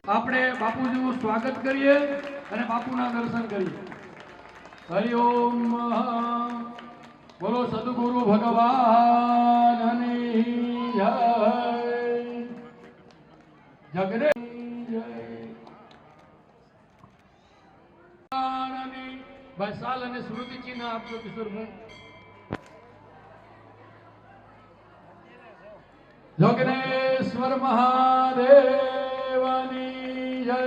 આપણે બાપુજીનું સ્વાગત કરીએ અને બાપુના દર્શન કરીએ. હરિ ઓમ. બોલો સદગુરુ ભગવાનની જય. જગને જય. સાલ અને સ્મૃતિ ચિહ્ન આપજો કિશોરભાઈ. જોગનેશ્વર મહાદેવની જય.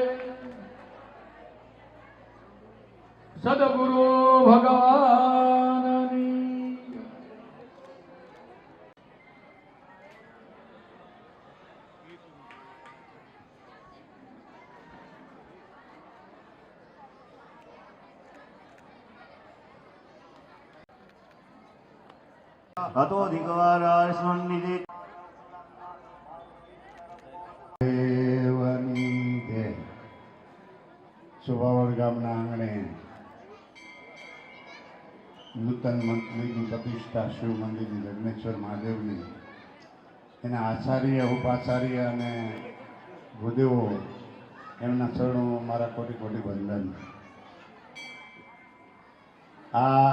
સદગુરુ ભગવાનની. હતો દિગવારા સ્વનિધિ સુભાવડ ગામના આંગણે નૂતન મંત્રીની પ્રતિષ્ઠા શિવ મંદિરની જગનેશ્વર મહાદેવની એના આચાર્ય ઉપાચાર્ય અને ભૂદેવો એમના ચરણો મારા કોટી કોટી વંદન. આ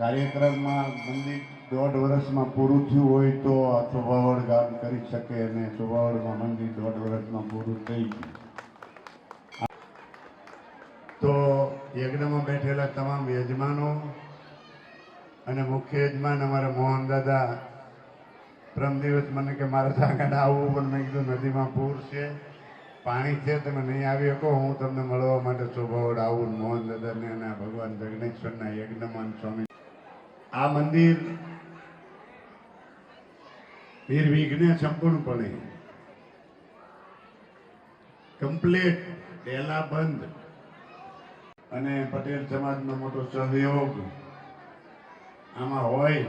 કાર્યક્રમમાં મંદિર 1.5 વર્ષમાં પૂરું થયું હોય તો આ સુભાવડ ગામ કરી શકે અને સુભાવડમાં મંદિર 1.5 વર્ષમાં પૂરું થઈ ગયું. તો યજ્ઞમાં બેઠેલા તમામ યજમાનો અને મુખ્ય યજમાન અમારા મોહન દાદા પ્રમ દિવસ મને કે મારા આગળ આવવું, પણ મેં કીધું નદીમાં પૂર છે, પાણી છે, તમે નહીં આવી શકો, હું તમને મળવા માટે સુભાવડ આવું. મોહન દાદાને અને ભગવાન જગનેશ્વરના યજ્ઞમાન સ્વામી આ મંદિર નિર્વિઘ્ને સંપૂર્ણપણે કમ્પ્લીટ ડેલા બંધ અને પટેલ સમાજનો મોટો સહયોગ આમાં હોય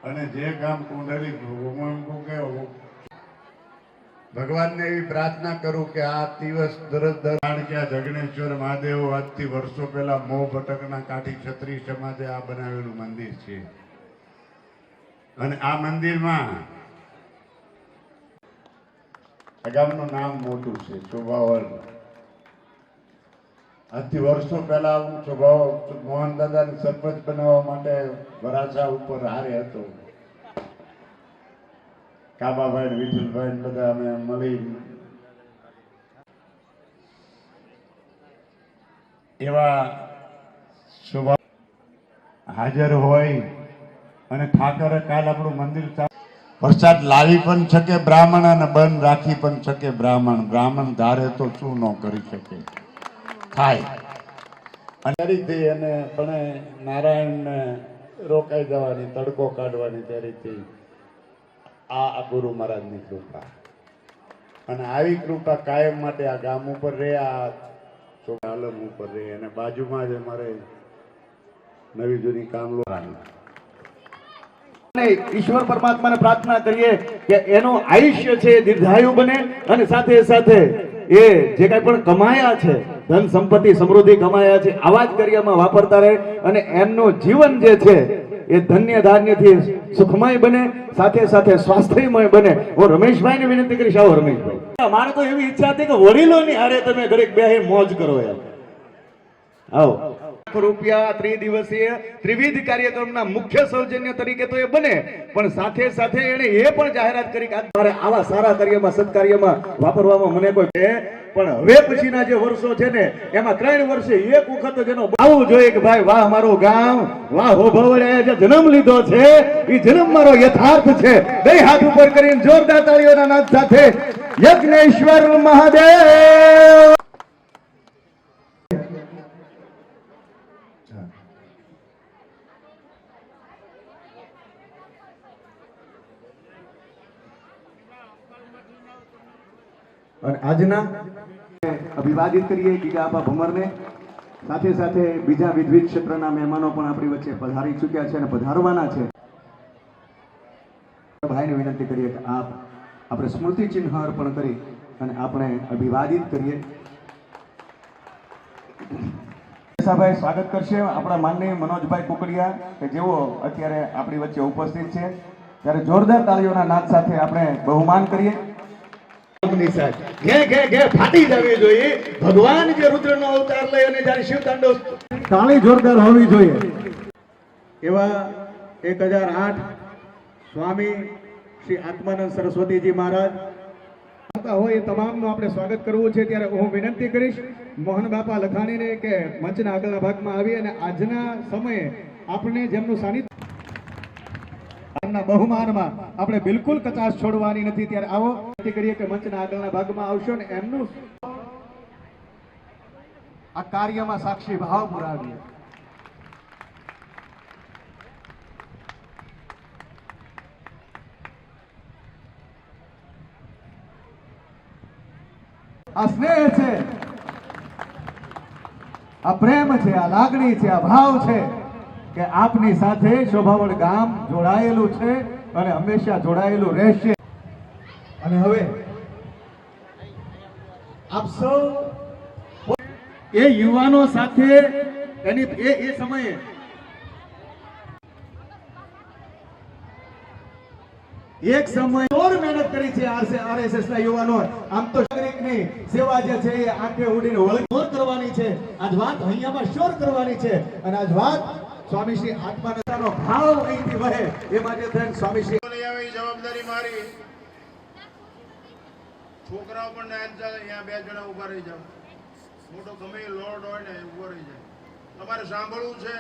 અને જે કામ કુંડલી કે ભગવાનને એવી પ્રાર્થના કરું કે આ દિવસ કારણ કે આ જગનેશ્વર મહાદેવ આજથી વર્ષો પહેલા મોહ ભટકના કાઠી ક્ષત્રિય સમાજે આ બનાવેલું મંદિર છે. અને આ મંદિરમાં આ ગામનું નામ મોટું છે સુભાવડ. આજથી વર્ષો પહેલા હું મોહન દાદાને સરપંચ બનાવવા માટે વરાછા ઉપર હારે હતો. કાબાભાઈ, વિઠ્ઠલભાઈ બધા અમે મળી એવા સ્વભાવ હાજર હોય અને ઠાકરે કાલ આપણું મંદિર વરસાદ લાવી પણ શકે બ્રાહ્મણ અને બંધ રાખી પણ શકે બ્રાહ્મણ. બ્રાહ્મણ ધારે તો શું ન કરી શકે થાય. અને પણ નારાયણને રોકાઈ જવાની, તડકો કાઢવાની ત્યારેથી આ ગુરુ મહારાજની કૃપા. અને આવી કૃપા કાયમ માટે આ ગામ ઉપર રહે, આ આલમ ઉપર રહે. અને બાજુમાં જ અમારે નવી જૂની કામલો ઈશ્વર પરમાત્માને પ્રાર્થના કરીએ કે એનું આયુષ્ય છે દીર્ઘાયુ બને અને સાથે સાથે એ જે કઈ પણ કમાયા છે, ધન સંપત્તિ સમૃદ્ધિ કમાયા છે, આવા જ કાર્યમાં વાપરતા રહે અને એમનું જીવન જે છે એ ધન્ય ધાન્યથી સુખમય બને, સાથે સાથે સ્વાસ્થ્યમય બને. હું રમેશભાઈ ને વિનંતી કરીશ, આવો રમેશભાઈ. મારે તો એવી ઈચ્છા હતી કે વડીલોની હારે તમે ઘડીક બેહી મોજ કરો એમ. આવો રૂપિયા ત્રિદિવસીય ત્રિવિધ કાર્યક્રમના મુખ્ય સૌજન્ય તરીકે તો એ બને, પણ સાથે સાથે એને એ પણ જાહેરાત કરી કે આવા સારા કાર્યમાં સત્કાર્યમાં વાપરવામાં મને કોઈ પણ હવે પછીના જે વર્ષો છે ને એમાં 3 વર્ષે એક વખત જેનો આવું જોઈએ કે ભાઈ વાહ મારું ગામ, વાહ હોભવડે જે જન્મ લીધો છે એ જન્મ મારો યથાર્થ છે. બે હાથ ઉપર કરીને જોરદાર તાળીઓના નાદ સાથે યજ્ઞેશ્વર મહાદેવ. અને આજના અભિવાદિત કરીએ ગીગા આપા ભમરને સાથે સાથે બીજા વિવિધ ક્ષેત્રના મહેમાનો પણ આપણી વચ્ચે પધારી ચૂક્યા છે અને પધારવાના છે. ભાઈને વિનંતી કરીએ કે આપણે સ્મૃતિ ચિહ્ન અર્પણ કરી અને આપણે અભિવાદિત કરીએ. ભાઈ સ્વાગત કરશે આપણા માનનીય મનોજભાઈ કુકડિયા કે જેઓ અત્યારે આપણી વચ્ચે ઉપસ્થિત છે. ત્યારે જોરદાર તાળીઓના નાદ સાથે આપણે બહુમાન કરીએ. ફાટી જવી જોઈએ. ભગવાન જે રુદ્રનો અવતાર લઈ અને જ્યારે શિવ તાંડવ તાળી જોરદાર હોવી જોઈએ. એવા 1008 સ્વામી શ્રી આત્માનંદ સરસ્વતીજી મહારાજ હોય એ તમામનું આપણે સ્વાગત કરવું છે. ત્યારે હું વિનંતી કરીશ મોહન બાપા લખાણીને કે મંચના આગળના ભાગમાં આવી અને આજના સમયે આપણે જેમનું સાનિધ્ય બહુમાનમાં આપણે બિલકુલ કચાશ છોડવાની નથી. ત્યારે આવો વિનંતી કરીએ કે મંચના આગળના ભાગમાં આવશો ને એમનું આ કાર્યમાં સાક્ષી ભાવ પુરાવીએ. આ સ્નેહ છે, આ પ્રેમ છે, આ લાગણી છે, આ ભાવ છે કે આપની સાથે શોભાવડ ગામ જોડાયેલું છે અને હંમેશા જોડાયેલું રહેશે. અને હવે આપ સૌ એ યુવાનો સાથે એની એ સમયે એક સમય ઓર મહેનત કરી છે આરએસએસ ના યુવાનો. આમ તો નાગરિકની સેવા જે છે એ આંખે ઉડીને વળગોર કરવાની છે. આજ વાત અહીંયામાં શોર કરવાની છે અને આજ વાત સ્વામી શ્રી આત્માનંદનો ભાવ અહીંથી વહે એ માટે થઈને સ્વામી શ્રી જવાબદારી મારી. છોકરાઓ પણ અહીંયા 2 જણા ઉભા રહી જાવ. મોટો ગમે લોડ હોય ને ઉભો રહી જાય. તમારે સાંભળવું છે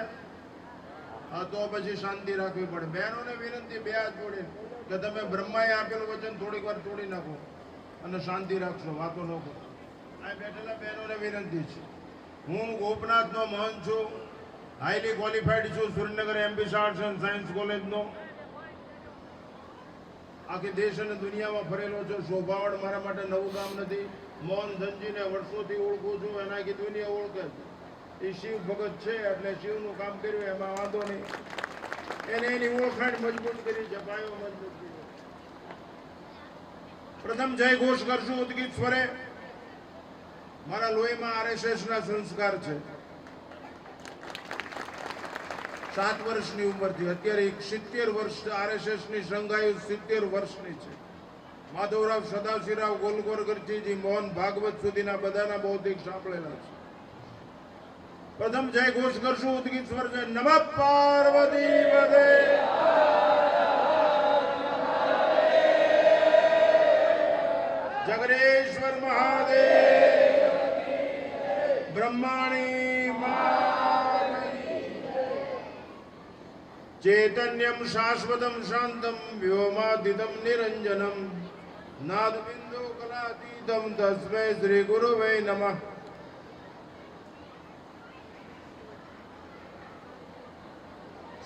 તો પછી શાંતિ રાખવી પડે. બહેનોને વિનંતી 2 હાથ જોડે કે તમે બ્રહ્માએ આપેલું વચન થોડીક વાર તોડી નાખો અને શાંતિ રાખશો, વાતો ન કરો. આ બેઠેલા બહેનોને વિનંતી છે. હું ગોપનાથનો મહંત છું, હાઈલી ક્વોલિફાઈડ છું, Surendranagar MP arts and science કોલેજનો. આખી દેશ અને દુનિયામાં ફરેલો છું. શોભાવડ મારા માટે નવું ગામ નથી. મોહન ધનજીને વર્ષોથી ઓળખું છું, એના આખી દુનિયા ઓળખે છે. એ શિવ ભગત છે એટલે શિવનું કામ કર્યું એમાં વાંધો નહીં. એને એની ઓળખાણ મજબૂત કરી છે, પાયો મજબૂત કર્યો. પ્રથમ જય ઘોષ કરશું ઉદગીત સ્વરે. મારા લોહીમાં આરએસએસ ના સંસ્કાર છે. 7 વર્ષની ઉંમરથી અત્યારે 70 વર્ષ આરએસએસ ની સંઘાયુ 70 વર્ષની છે. માધવરાવ સદાશિવરાવ ગોલગોરગરજી મોહન ભાગવત સુધીના બધાના બૌદ્ધિક સાંભળેલા છે. પ્રથમ જય ઘોષ કરશું ઉદગીત સ્વર છે. નમઃ પાર્વતી પદે જગનેશ્વર મહાદેવ બ્રહ્માણી ચૈતન્યમ શાશ્વતમ શાંતમ વ્યોમાતીતમ નિરંજનમ નાદબિંદુ કલાતીતમ તસ્મૈ શ્રી ગુરુવે નમઃ.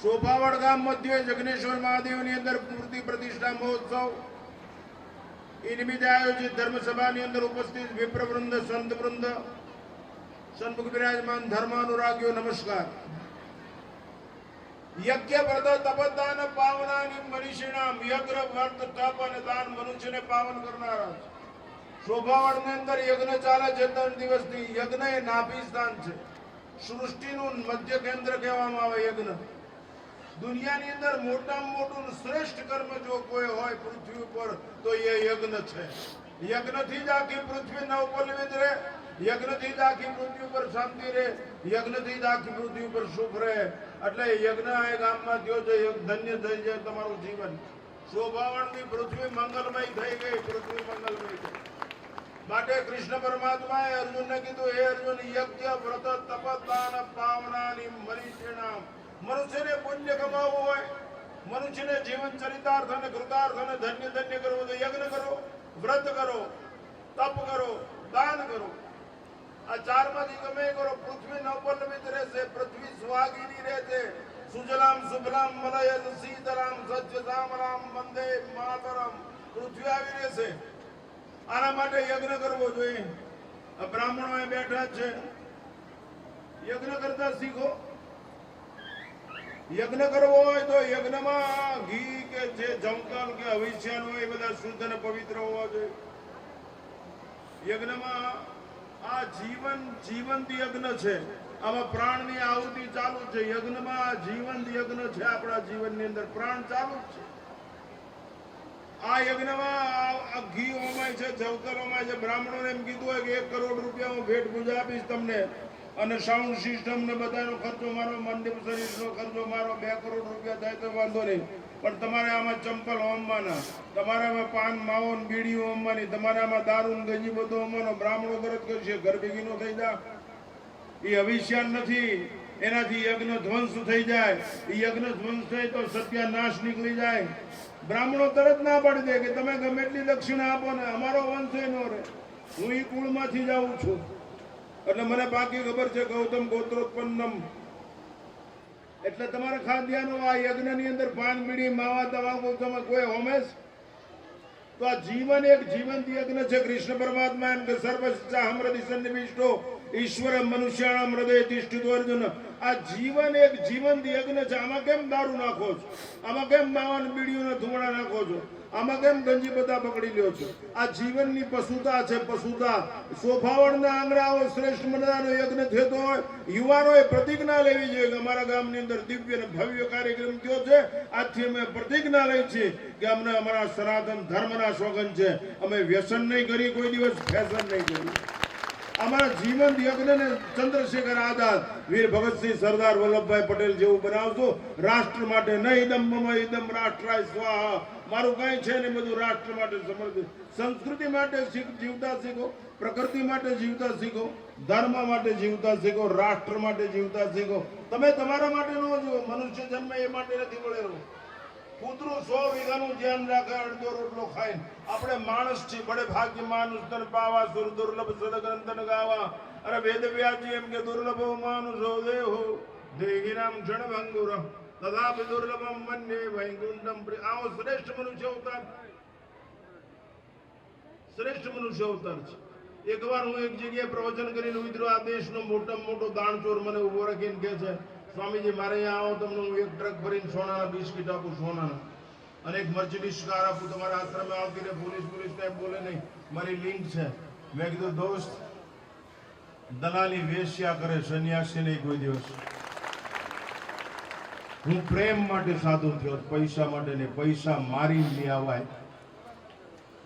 શોભાવડ ગામ મધ્યે જગનેશ્વર મહાદેવની અંદર મૂર્તિ પ્રતિષ્ઠા મહોત્સવ એ નિમિત્તે આયોજિત ધર્મસભાની અંદર ઉપસ્થિત વિપ્રવૃંદ, સંત વૃંદ, સન્મુખ બિરાજમાન ધર્માનુરાગીઓ, નમસ્કાર. યજ્ઞ વ્રત તપદાન પાવનાની મનીષિણામ. યજ્ઞ વ્રત તપ અને દાન મનુષ્યને પાવન કરનારા છે. શોભાવડની અંદર યજ્ઞ ચાલે છે 3 દિવસથી. યજ્ઞ એ નાભી સ્થાન છે. સૃષ્ટિનું મધ્ય કેન્દ્ર કહેવામાં આવે યજ્ઞ. દુનિયાની અંદર મોટામાં મોટું શ્રેષ્ઠ કર્મ જો કોઈ હોય પૃથ્વી ઉપર તો એ યજ્ઞ છે. યજ્ઞથી જ આખી પૃથ્વી નવપલ્લવિત રહે. યજ્ઞથી જ આખી પૃથ્વી ઉપર શાંતિ રહે. યજ્ઞથી જ આખી પૃથ્વી ઉપર સુખ રહે. એટલે યજ્ઞ આ ગામમાં થયો છે. ધન્ય થઈ જાય તમારું જીવન. શોભાવણની પૃથ્વી મંગલમય થઈ ગઈ. પૃથ્વી મંગલમય થઈ. માટે કૃષ્ણ પરમાત્માએ અર્જુનને કીધું, હે અર્જુન, યજ્ઞ વ્રત તપ દાન પાવનાની મનીષિણામ. મનુષ્યને પુણ્ય કમાવવું હોય, મનુષ્યને જીવન ચરિતાર્થ અને કૃતાર્થ અને ધન્ય ધન્ય કરવું તો યજ્ઞ કરો, વ્રત કરો, તપ કરો, દાન કરો. આ 4 માંથી ગમે કરો. પૃથ્વી નવપલ્લવિત રહેશે. પૃથ્વી સુહાગિની રહેશે. સુજલામ સુફલામ મલયજ શીતલામ સજ્જ સામરામ વંદે માતરમ. પૃથ્વી આવી રહેશે. આના માટે યજ્ઞ કરવો જોઈએ. બ્રાહ્મણો બેઠા છે. યજ્ઞ કરતા શીખો. યજ્ઞ કરવો હોય તો યજ્ઞમાં ઘી કે જે જમતલ કે અવિષ્યાન હોય એ બધા શુદ્ધ અને પવિત્ર હોવા જોઈએ. યજ્ઞમાં આ જીવંત યજ્ઞ છે. આમાં પ્રાણની આહુતિ ચાલુ છે. યજ્ઞમાં આ જીવંત યજ્ઞ છે. આપણા જીવનની અંદર પ્રાણ ચાલુ જ છે. આ યજ્ઞમાં આ ઘી હોમાય છે, જવતલ હોમાય છે. બ્રાહ્મણોને એમ કીધું હોય કે 1 કરોડ રૂપિયા હું ભેટ પૂજા આપીશ તમને, અને સાઉન્ડ સિસ્ટમ ને બધાનો ખર્ચો મારો, મંદિર શરીરનો ખર્ચો મારો, 2 કરોડ રૂપિયા થાય તો વાંધો નહીં, પણ તમારે આમાં ચંપલ હોમવાના, તમારે આમાં પાન માવો ને બીડી હોમવાની, તમારે આમાં દારૂ ને ગંજી બધું હોમવાનો. બ્રાહ્મણો તરત કરશે, ઘર ભેગી નો થઈ જા. એ અવિષ્યાન નથી, એનાથી યજ્ઞ ધ્વંસ થઈ જાય. એ યજ્ઞ ધ્વંસ થાય તો સત્યાનાશ નીકળી જાય. બ્રાહ્મણો તરત ના પાડી દે કે તમે ગમે એટલી દક્ષિણા આપો ને અમારો વંશ નો રહે, હું એ કુળમાંથી જ આવું છું, એટલે મને બાકી ખબર છે. ગૌતમ ગોત્રોત્પન્નમ. એટલે તમારે ખાદ્યાનો આ યજ્ઞની અંદર પાન બીડી માવા તમાકુ તમે કોઈ હોમેશ તો આ જીવન એક જીવંત યજ્ઞ છે. કૃષ્ણ પરમાત્મા એમ કે સર્વશ્ચાહમ હૃદય સન્નિવિષ્ટો ઈશ્વર મનુષ્યાણામ હૃદય તિષ્ઠિતો અર્જુન. આ જીવન એક જીવંત યજ્ઞ છે. આમાં કેમ દારૂ નાખો છો? આમાં કેમ માવાન બીડીઓના ધુમાડા નાખો છો? આમાં કેમ ગંજી બધા પકડી લ્યો છો? આ જીવનની પશુતા છે, પશુતા. સોફાવળના આંગણાઓ શ્રેષ્ઠ મનદાનો યજ્ઞ થતો હોય, યુવાનોએ પ્રતિજ્ઞા લેવી જોઈએ કે અમારા ગામની અંદર દિવ્ય અને ભવ્ય કાર્યક્રમ થયો છે. આજથી અમે પ્રતિજ્ઞા લઈ છીએ કે અમને અમારા સનાતન ધર્મના સોગંદ છે, અમે વ્યસન નહીં કરી, કોઈ દિવસ ફેશન નહીં કરી. અમારા જીવન યજ્ઞને ચંદ્રશેખર આઝાદ, વીર ભગતસિંહ, સરદાર વલ્લભભાઈ પટેલ જેવું બનાવશો. રાષ્ટ્ર માટે નહીં, ઇદમ મમ ઇદમ રાષ્ટ્રાય સ્વાહા, મારું કઈ છે ને બધું રાષ્ટ્ર માટે સમર્પિત. સંસ્કૃતિ માટે જીવતા શીખો, પ્રકૃતિ માટે જીવતા શીખો, ધર્મ માટે જીવતા શીખો, રાષ્ટ્ર માટે જીવતા શીખો. તમે તમારા માટે ન જીવો. મનુષ્ય જન્મ એ માટે નથી મળેલો. કૂતરું 100 વીઘાનું ધ્યાન રાખે, અડધો રોટલો ખાઈને. આપણે માણસ છીએ, બડે ભાગ્ય માનુષ તન પાવા, સુર દુર્લભ સદગ્રંથન ગાવા. અરે વેદ વ્યાસજી એમ કે દુર્લભ માનુષો દેહો દેહિનામ ક્ષણભંગુર તથાપિ દુર્લભમ મન્યે વૈકુંઠમ. આવો શ્રેષ્ઠ મનુષ્ય અવતાર, શ્રેષ્ઠ મનુષ્ય અવતાર છે. એકવાર હું એક જગ્યાએ પ્રવચન કરીને ઉતર્યો. આ દેશનો મોટામાં મોટો દાણચોર મને ઉભો રાખીને કહે છે, સ્વામીજી મારે અહીંયા આવો, તમને હું 1 ટ્રક ભરીને સોનાના બિસ્કીટ આપું, સોનાના, અને એક મર્સિડીઝ કાર આપું. તમારા આશ્રમે આવતી રહે, પોલીસ ટાઈપ બોલે નહીં, મારી લિંક છે. મેં કીધું દોસ્ત, દલાલી વેશ્યા કરે, સન્યાસી નહીં કોઈ દિવસ. હું પ્રેમ માટે સાધુ થયો, પૈસા માટે નહીં. પૈસા મારી નહીં આવાય.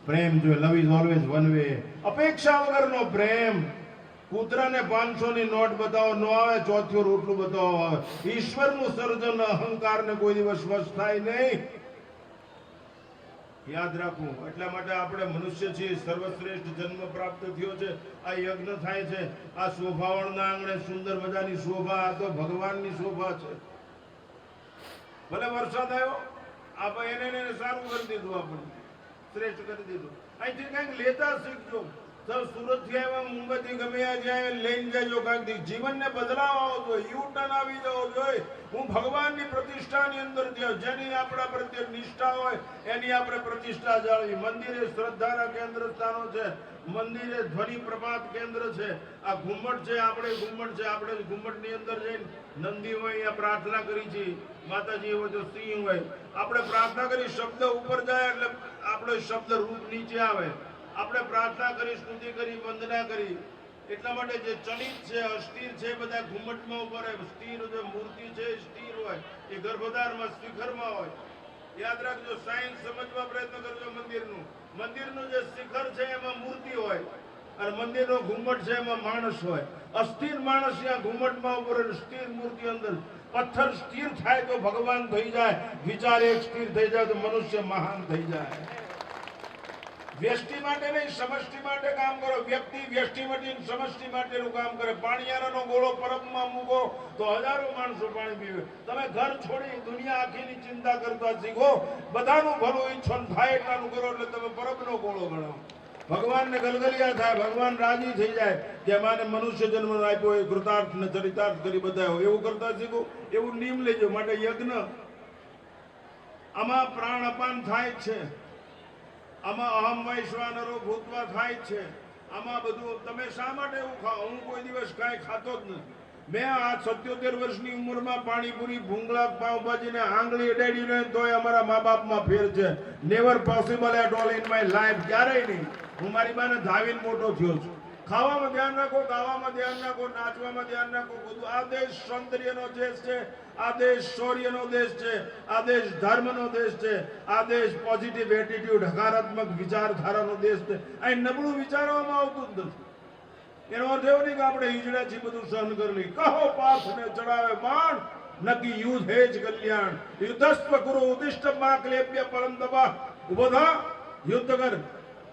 પ્રેમ જોઈએ. Love is always one way. અપેક્ષા વગરનો પ્રેમ. કૂતરાને 500 ની નોટ બતાવો ન આવે, ચોથિયો રોટલું બતાવો આવે. ઈશ્વરનું સર્જન અહંકારને કોઈ દિવસ વશ થાય નહીં. યાદ રાખવું. એટલા માટે આપણે મનુષ્ય છીએ, સર્વશ્રેષ્ઠ જન્મ પ્રાપ્ત થયો છે. આ યજ્ઞ થાય છે. આ શોભાવળના આંગણે સુંદર મજાની શોભા, આ તો ભગવાનની શોભા છે. ભલે વરસાદ આવ્યો, આપણે એને સારું કરી દીધું, આપણને શ્રેષ્ઠ કરી દીધું. અહીંથી કંઈક લેતા શીખજો. સુરત થી આવ્યા, મુંબઈ થી ગમે જાય લઈને જજો. કાંઈક જીવનને બદલાવ આવો જોઈએ, યુ ટર્ન આવી જવો જોઈએ. હું ભગવાનની પ્રતિષ્ઠાની અંદર થયો. જેની આપણા પ્રત્યે નિષ્ઠા હોય એની આપણે પ્રતિષ્ઠા જાળવી. મંદિરે શ્રદ્ધાના કેન્દ્ર સ્થાનો છે, મંદિરે ધ્વનિ પ્રપાત કેન્દ્ર છે. આ ઘુમ્મટ છે, આપણે ઘુમ્મટ છે. આપણે ઘુમ્મટની અંદર જઈને નંદી હોય અહીંયા પ્રાર્થના કરી છે, માતાજી હોય તો સિંહ હોય. આપણે પ્રાર્થના કરી, શબ્દ ઉપર જાય એટલે આપણો શબ્દ રૂપ નીચે આવે. આપણે પ્રાર્થના કરી, સ્તુતિ કરી, વંદના કરી. એટલા માટે જે ચલિત છે, અસ્થિર છે, બધા ઘુમ્મટમાં ઉપર હોય. સ્થિર જે મૂર્તિ છે સ્થિર હોય, એ ગર્ભદ્વારમાં શિખરમાં હોય. યાદ રાખજો, સાયન્સ સમજવા પ્રયત્ન કરજો. મંદિરનું જે શિખર છે એમાં મૂર્તિ હોય, અને મંદિરનો ઘુમ્મટ છે એમાં માણસ હોય. અસ્થિર માણસ ત્યાં ઘુમ્મટમાં ઉપર, સ્થિર મૂર્તિ અંદર. પથ્થર સ્થિર થાય તો ભગવાન થઈ જાય, વિચાર એક સ્થિર થઈ જાય તો મનુષ્ય મહાન થઈ જાય. વ્યષ્ટિ માટે નહીં, સમષ્ટિ માટે કામ કરો. વ્યક્તિ વ્યષ્ટિ માટે સમષ્ટિ માટેનું કામ કરે. પાણીયારાનો ગોળો પરબમાં મૂકો તો હજારો માણસો પાણી પીવે. તમે ઘર છોડી દુનિયા આખીની ચિંતા કરતા શીખો. બધાનું ભલું ઈચ્છો થાય એટલાનું કરો, એટલે તમે પરબનો ગોળો ગણો. ભગવાનને ગલગલિયા થાય, ભગવાન રાજી થઈ જાય કે માને મનુષ્ય જન્મ આપ્યો, એ કૃતાર્થ ને ચરિતાર્થ કરી બતાવ્યો. એવું કરતા શીખો, એવું નિયમ લેજો. માટે યજ્ઞ આમાં પ્રાણ અપાન થાય છે, આમાં અહમ વૈશ્વાનરો ભૂતવા થાય છે. આમાં બધું તમે શા માટે એવું ખાઓ? હું કોઈ દિવસ કાંઈ ખાતો જ નથી. મેં આ 77 વર્ષની ઉંમરમાં પાણીપુરી, ભૂંગળા, પાવભાજી ને આંગળી અડાડી ને તોય અમારા મા બાપમાં ફેર છે. Never possible at all in my life. ક્યારેય નહીં. હું મારી બાને ધાવીને મોટો થયો છું. ખાવામાં ધ્યાન રાખો, ગાવામાં ધ્યાન રાખો, નાચવામાં ધ્યાન રાખો. બધું આ દેશ સૌંદર્યનો દેશ છે, આ દેશ શૌર્યનો દેશ છે, આ દેશ ધર્મનો દેશ છે, આ દેશ પોઝિટિવ એટીટ્યુડ, હકારાત્મક વિચારધારાનો દેશ છે. અહીં નબળું વિચારવામાં આવતું જ નથી. એનો અર્થ એવો નહીં કે આપણે હિજડાથી બધું સહન કરી લઈએ. કહો પાર્થને ચડાવે બાણ, નકી યુદ્ધ હે જ કલ્યાણ. યુદ્ધસ્વ કુરુ ઉદિષ્ટ માકલેપ્ય પરમ દબા. ઉભો થા, યુદ્ધ કર.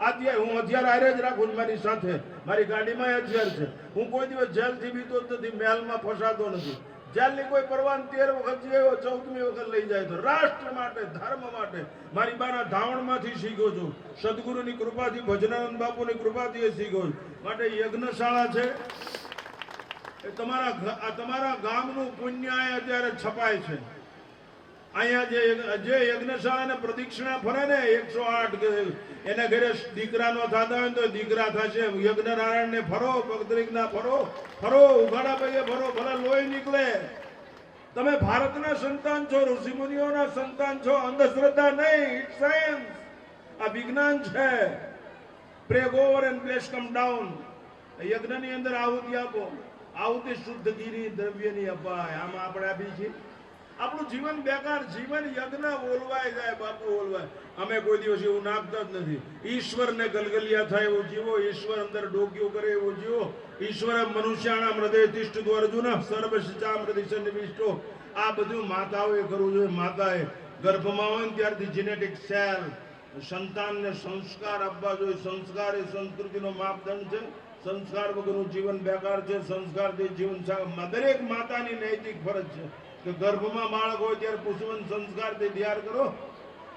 આજે હું હથિયાર હારે જ રાખું છું મારી સાથે. મારી ગાડીમાં હથિયાર છે. હું કોઈ દિવસ જેલથી બીતો જ નથી, મહેલમાં ફસાતો નથી. જેલની કોઈ પરવાન 13 વખત જેવો 14મી વખત લઈ જાય તો રાષ્ટ્ર માટે, ધર્મ માટે મારી બાના ધાવણમાંથી શીખ્યો છું. સદગુરુની કૃપાથી, ભજનાનંદ બાપુની કૃપાથી એ શીખ્યો છું. માટે યજ્ઞશાળા છે એ તમારા ગામનું પુણ્ય અત્યારે છપાય છે. અહીંયા જે યજ્ઞશાળાને પ્રદક્ષિણા ફરે ને 108, એના ઘરે દીકરા નો થતા હોય તો દીકરા થશે. યજ્ઞનારાયણ ને ફરો, ભક્તરીકના ફરો, ઉઘાડા પગે ફરો, ભલે લોહી નીકળે. તમે ભારતના સંતાન છો, ઋષિમુનિઓના સંતાન છો. અંધશ્રદ્ધા નહીં, ઇટ્સ સાયન્સ. આ વિજ્ઞાન છે. Pray over and place come down. યજ્ઞની અંદર આહુતિ આપો. આહુતિ શુદ્ધ ગીરી દ્રવ્યની અપાય. આમાં આપણે આપી છીએ. આપણું જીવન બેકાર. જીવન યજ્ઞ ઓલવાય જાય, બાપુ ઓલવાય. અમે કોઈ દિવસ એવું નાખતા જ નથી. ઈશ્વરને ગલગલિયા થાય એવું જીવો, ઈશ્વર અંદર ડોક્યું કરે એવું જીવો. ઈશ્વર મનુષ્યાણા હૃદય તિષ્ઠ અર્જુન સર્વ શિચા મૃદિશન વિષ્ટો. આ બધું માતાઓએ કરવું જોઈએ. માતાએ ગર્ભમાં હોય ને ત્યારથી જેનેટિક સેલ સંતાનને સંસ્કાર આપવા જોઈએ. સંસ્કાર એ સંસ્કૃતિનો માપદંડ છે. સંસ્કાર વગરનું જીવન બેકાર છે. સંસ્કારથી જીવન. દરેક માતાની નૈતિક ફરજ છે કે ગર્ભમાં બાળક હોય ત્યારે પુષ્પન સંસ્કારથી તૈયાર કરો.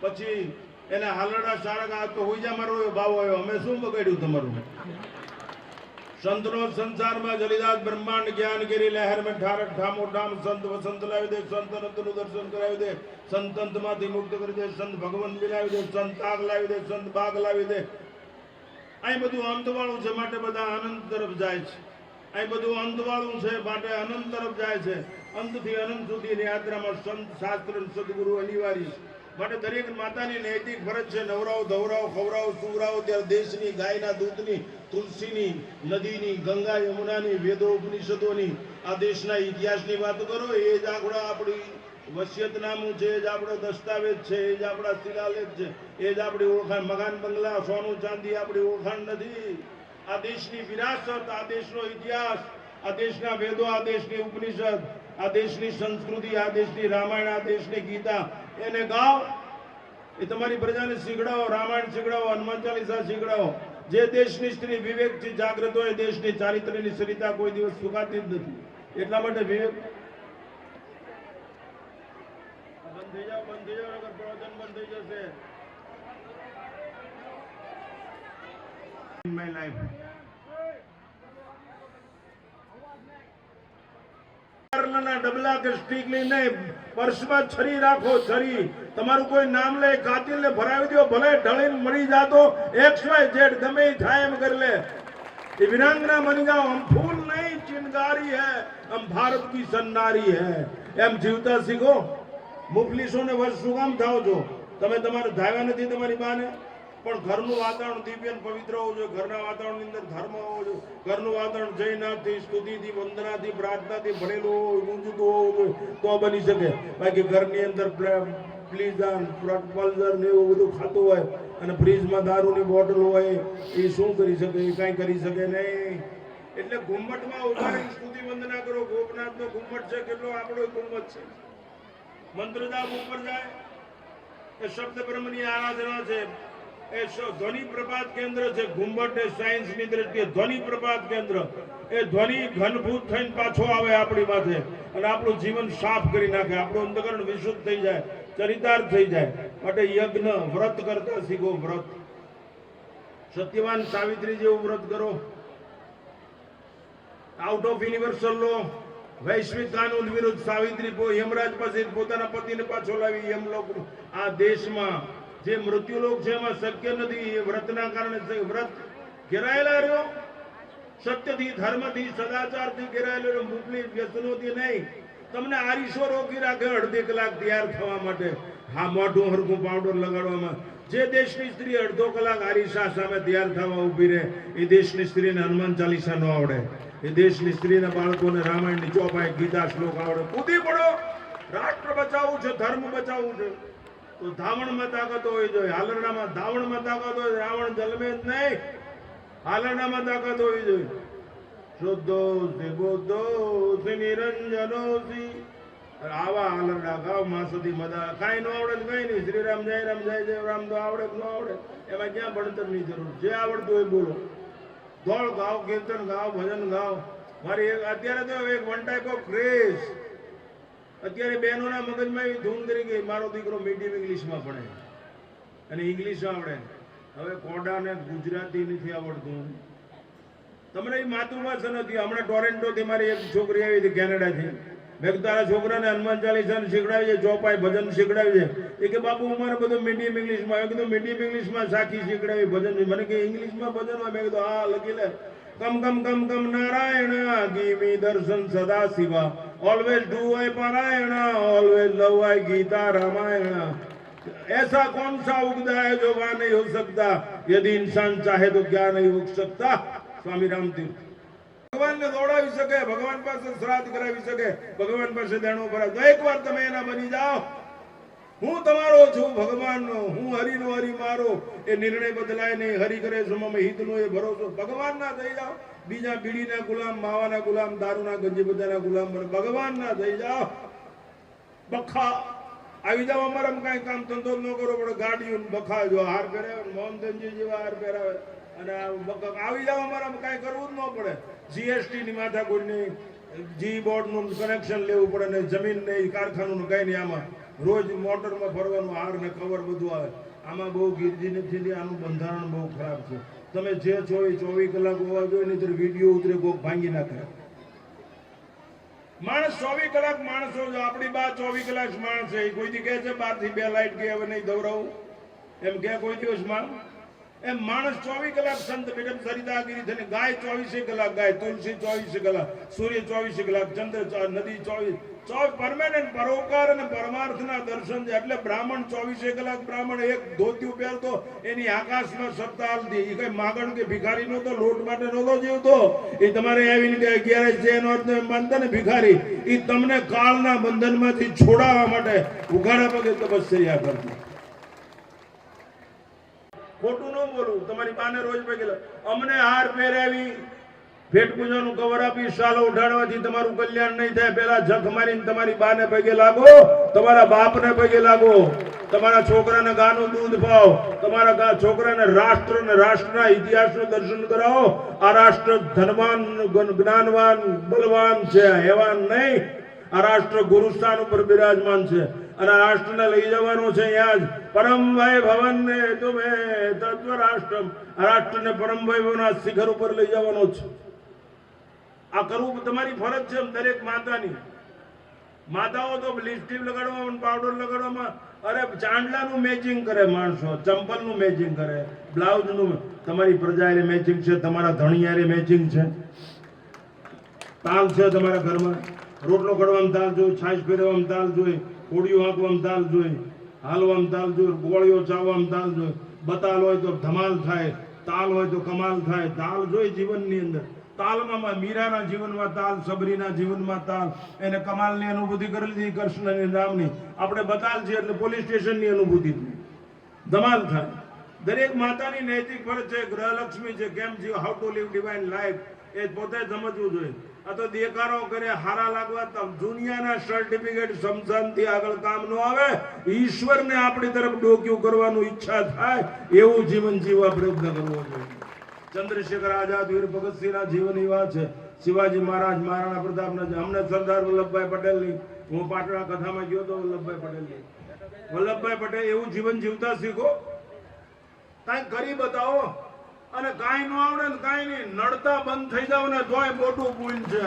પછી એને હાલડા સારા તો હોઈ જા મારો ભાવ આવ્યો, અમે શું બગાડ્યું તમારું? સંતનો સંસારમાં જલિદાસ બ્રહ્માંડ જ્ઞાન ગીરી લહેર મેં ઠારક ઠામો ઠામ. સંત વસંત લાવી દે, સંત અનંતનું દર્શન કરાવી દે, સંત અંતમાંથી મુક્ત કરી દે, સંત ભગવાન બિલાવી દે, સંત આગ લાવી દે, સંત બાગ લાવી દે. અહીં બધું અંતવાળું છે માટે બધા આનંદ તરફ જાય છે. અહીં બધું અંતવાળું છે માટે અનંત તરફ જાય છે. અંતથી અનંત સુધીની યાત્રામાં સંત શાસ્ત્ર સદગુરુ અનિવાર્ય છે. માટે દરેક માતાની નૈતિક ફરજ છે. નવરાવ, ધવરાવ, ખવરાવ, સુવરાવ. ત્યારે દેશની, ગાયના દૂધની, તુલસીની, નદીની, ગંગા યમુનાની, વેદો ઉપનિષદોની, આ દેશના ઇતિહાસની વાત કરો. એ જ આપણી વસિયતનામું છે, એ જ આપણો દસ્તાવેજ છે, એ જ આપણા શિલાલેખ છે, એ જ આપણી ઓળખાણ. મકાન, બંગલા, સોનું ચાંદી આપણી ઓળખાણ નથી. આ દેશની વિરાસત, આ દેશનો ઇતિહાસ, આ દેશના વેદો, આ દેશની ઉપનિષદ, આ દેશની સંસ્કૃતિ, આ દેશની રામાયણ, આ દેશની ગીતા, એને ગાઓ. એ તમારી પ્રજાને શીખડાવો. રામાયણ શીખડાવો, હનુમાન ચાલીસા શીખડાવો. જે દેશની સ્ત્રી વિવેકથી જાગૃત હોય, દેશની ચારિત્ર્યની સરિતા કોઈ દિવસ સુકાતી જ નથી. એટલા માટે વિવેક બંધ થઈ જાઓ, નગર પ્રવચન બંધ થઈ જશે. In my life. ડબલા કે સ્ટીક લઈને પર્સમાં છરી રાખો. છરી તમારું કોઈ નામ લે, કાતિલને ભરાવી દો, ભલે ઢળીને મરી જાતો XYZ ગમે થાય એમ કરી લે. ये वीरांगना बन जाओ. हम फूल नहीं चिनगारी है, हम भारत की सन्नारी है. એમ જીવતા શીખો. મુફલીસોને વશ શું કામ થાવ છો? તમે તમારે ધાવ્યા નથી તમારી બાને. પણ ઘરનું વાતાવરણ દિવ્ય અને પવિત્ર હોવું જોઈએ. ઘરના વાતાવરણની અંદર ધર્મ હોવો જોઈએ. ઘરનું વાતાવરણ જયનાથથી, સ્તુતિથી, વંદનાથી, પ્રાર્થનાથી ભરેલું હોવું, ઊંચું હોવું જોઈએ તો બની શકે. બાકી ઘરની અંદર પ્લીઝાન, પલ્ઝર ને એવું બધું ખાતું હોય અને ફ્રીજમાં દારૂની બોટલ હોય, એ શું કરી શકે? એ કાંઈ કરી શકે નહીં. એટલે ઘુમ્મટમાં ઉભા રહીને સ્તુતિ વંદના કરો. ગોપનાથનો ઘુમ્મટ છે, કેટલો આપણો ઘુમ્મટ છે. મંત્રજાપ ઉપર જાય એ શબ્દ બ્રહ્મની આરાધના છે. એ ધ્વનિ પ્રપાત કેન્દ્ર છે. ઘુમ્મટ એ સાયન્સની દ્રષ્ટિએ ધ્વનિ પ્રપાત કેન્દ્ર. એ ધ્વનિ ઘનભૂત થઈને પાછો આવે આપણી પાસે અને આપણું જીવન સાફ કરી નાખે. આપણું અંતકરણ વિશુદ્ધ થઈ જાય, ચરિતાર્થ થઈ જાય. માટે યજ્ઞ, વ્રત કરતા શીખો. વ્રત સત્યવાન સાવિત્રી જેવું વ્રત કરો. આઉટ ઓફ યુનિવર્સલ લો, વૈશ્વિક કાનૂન વિરુદ્ધ સાવિત્રી યમરાજ પાસે પોતાના પતિને પાછો લાવી યમલોક. આ દેશમાં જે મૃત્યુલોક છે એમાં શક્ય નથી. એ વ્રતના કારણે વ્રત ઘેરાયેલા રહ્યો. સત્યથી, ધર્મથી, સદાચારથી ઘેરાયેલો, મુકલી વ્યસનોથી નહીં. તમને આરીસો રોકી રાખે અડધી કલાક તૈયાર થવા માટે, હા મોઢું હરખું પાવડર લગાડવામાં. જે દેશની સ્ત્રી અડધો કલાક આરીસા સામે તૈયાર થવા ઊભી રહે, એ દેશની સ્ત્રીને હનુમાન ચાલીસા ન આવડે. એ દેશની સ્ત્રીના બાળકોને રામાયણની ચોપાઈ, ગીતા શ્લોક આવડે. કૂદી પડો, રાષ્ટ્ર બચાવવું છે, ધર્મ બચાવવું છે. તો ધાવણમાં તાકાત હોવી જોઈએ. હાલરડામાં ધાવણમાં તાકાત હોય, રાવણ જન્મે જ નહીં. હાલરડામાં તાકાત હોવી જોઈએ. શુદ્ધોસી બુદ્ધોસી નિરંજનોસી. આવા હાલરડા ગાવ માસુદી મદા. કાંઈ ન આવડે તો કઈ નહીં. શ્રીરામ જય રામ, જય જય રામ તો આવડે કે ન આવડે, એમાં ક્યાં ભણતરની જરૂર. જે આવડતું હોય બોલો. દોડ ગાવ, કીર્તન ગાવ, ભજન ગાવ. મારી અત્યારે તો એક વન ટાઈપ ઓફ ક્રેઝ. અત્યારે બહેનોના મગજમાં એવી ધૂમ કરી ગઈ, મારો દીકરો મીડિયમ ઇંગ્લિશમાં ભણે અને ઇંગ્લિશ આવડે. હવે કોડાને ગુજરાતી નથી આવડતું. તમને એ માતૃભાષા નથી. હમણાં ટોરેન્ટોથી મારી એક છોકરી આવી હતી, કેનેડાથી. મેં તારા છોકરાને હનુમાન ચાલીસા શીખડાવી છે, ચોપાઈ ભજન શીખડાવી છે. એ કે બાપુ અમારે બધું મીડિયમ ઇંગ્લિશમાં. મેં કીધું મીડિયમ ઇંગ્લિશમાં સાખી શીખડાવી ભજન. મને કે ઇંગ્લિશમાં ભજન હોય. મેં કીધું હા લખી લે. કમ કમ કમ કમ નારાયણ ગીવ મી દર્શન સદા શિવા. ऑलवेज डू आई पारायण, always love I Gita Ramayana. ऐसा कौन सा उगदा है जो वहां नहीं हो सकता, यदि इंसान चाहे तो क्या नहीं उग सकता. स्वामी रामतीर्थ. ભગવાન ને દોડાવી શકે, ભગવાન પાસે શ્રાદ્ધ કરાવી શકે, ભગવાન પાસે દેણો ભરાય. તો એકવાર તમે એના બની જાઓ. હું તમારો છું, ભગવાનનો. હું હરિનો, હરિ મારો. એ નિર્ણય બદલાય નહીં. હરિ કરે સમમ હિતનો એ ભરોસો. ભગવાન ના થઈ જાઓ. બીજા બીડીના ગુલામ, માવાના ગુલામ, દારૂના ગંજી બધાના ગુલામ બને. ભગવાન ના થઈ જાઓ. બખા આવી જાવ. અમારા કઈ કામ ધંધો ન કરો પડે. ગાડીઓ બખા જો હાર પહેરાવે, મોહનધનજી જેવા હાર પહેરાવે અને આવી જાવ. અમારા કઈ કરવું જ ન પડે. જીએસટી ની માથાકૂટ નહીં, જી બોર્ડ નું કનેક્શન લેવું પડે ને, જમીન નહીં, કારખાનું કઈ નહીં. આમાં રોજ મોટરમાં ફરવાનું, હાર ને કવર બધું આવે. આમાં બહુ ગીરજી નથી. આનું બંધારણ બહુ ખરાબ છે. તમે જે 24 કલાક હોવા જોઈએ, નહીં તો વિડીયો ઉતરે કોક ભાંગી નાખે. માણસ 24 કલાક માણસો. આપણી બા 24 કલાક માણસ છે. કોઈ દી કહે છે 12 થી 2 લાઈટ ગઈ હવે નહીં દવરાવું એમ કે કોઈ દિવસમાં? એમ માણસ 24 કલાક. સંત મેડમ સરિતાગીરી થઈને ગાય 24 કલાક ગાય, તુલસી 24 કલાક, સૂર્ય 24 કલાક, ચંદ્ર, નદી 24 પરમેનન્ટ પરોપકાર અને પરમાર્થના દર્શન છે. એટલે બ્રાહ્મણ 24 કલાક બ્રાહ્મણ. એક ધોતિયું પહેરતો, એની આકાશમાં સત્તા હાલતી. એ કઈ માગણ કે ભિખારી નહોતો, લોટ માટે નહોતો જીવતો. એ તમારે આવીને કે 11 છે એનો અર્થ માનતા ને ભિખારી. એ તમને કાળના બંધનમાંથી છોડાવવા માટે ઉઘાડા પગે તપસ્યા કરતો. ખોટું ન બોલું. તમારી બાને રોજ પગે અમને હાર પહેરાવી, ભેટ પૂજાનું કવર આપી, સાલો ઉઠાડવાથી તમારું કલ્યાણ નહીં થાય. પેલા જખ મારીને તમારી બાને પગે લાગો, તમારા બાપને પગે લાગો, તમારા છોકરાને ગાનું દૂધ પાઓ, તમારા છોકરાને રાષ્ટ્ર અને રાષ્ટ્રના ઇતિહાસનું દર્શન કરાવો. આ રાષ્ટ્ર ધનવાન, જ્ઞાનવાન, બલવાન છે, હેવાન નહીં. આ રાષ્ટ્ર ગુરુસ્થાન ઉપર બિરાજમાન છે અને આ રાષ્ટ્રને લઈ જવાનો છે. અહીંયા જ પરમ વૈભવન ને તુમે તત્વ રાષ્ટ્ર. આ રાષ્ટ્રને પરમ વૈભવના શિખર ઉપર લઈ જવાનો છે. આ કરવું તમારી ફરજ છે દરેક માતાની. માતાઓ તો લિપસ્ટિક લગાડવામાં, પાવડર લગાડવામાં, અરે ચાંદલાનું મેચિંગ કરે માણસો, ચંપલનું મેચિંગ કરે, બ્લાઉઝનું. તમારી પ્રજા એ મેચિંગ છે, તમારા ધણિયારે મેચિંગ છે. તાલ છે તમારા ઘરમાં. રોટલો કડવામાં તાલ જોઈ, છાશ ફેરવામાં તાલ જોઈ, કોળીઓ હાંકવામાં તાલ જોઈ, હાલવામાં તાલ જોઈ, ગોળીઓ ચાવવામાં તાલ જોઈ. બતાલ હોય તો ધમાલ થાય, તાલ હોય તો કમાલ થાય. તાલ જોઈ જીવનની અંદર. તાલમાં મીરાના જીવનમાં તાલ, સબરીના જીવનમાં તાલ. એને કમાલની અનુભૂતિ કરી લીધી, કૃષ્ણની નામની. આપણે બતાલ છે એટલે પોલીસ સ્ટેશનની અનુભૂતિ થઈ. ધમાલ થાય. દરેક માતાની નૈતિક ફરજ છે, ગ્રહલક્ષ્મી છે. કેમ જીવ, how to live divine life, એ પોતે સમજવું જોઈએ. આ તો દેખાડો કરે, હારા લાગવા, દુનિયાના સર્ટિફિકેટ સમસાનથી આગળ કામ ન આવે. ઈશ્વરને આપણી તરફ ડોક્યું કરવાનું ઈચ્છા થાય એવું જીવન જીવવા પ્રયત્ન કરવો જોઈએ. ચંદ્રશેખર આઝાદ, વીર ભગતસિંહના જીવન એવા છે. શિવાજી મહારાજ, મહારાણા પ્રતાપના છે. અમને સરદાર વલ્લભભાઈ પટેલની, હું પાટણા કથામાં ગયો તો વલ્લભભાઈ પટેલની. વલ્લભભાઈ પટેલ એવું જીવન જીવતા શીખો, કાંઈ કરી બતાવો. અને કાંઈ ન આવડે ને કાંઈ નહીં, નડતા બંધ થઈ જાવ ને તોય મોટું પુણ્ય છે.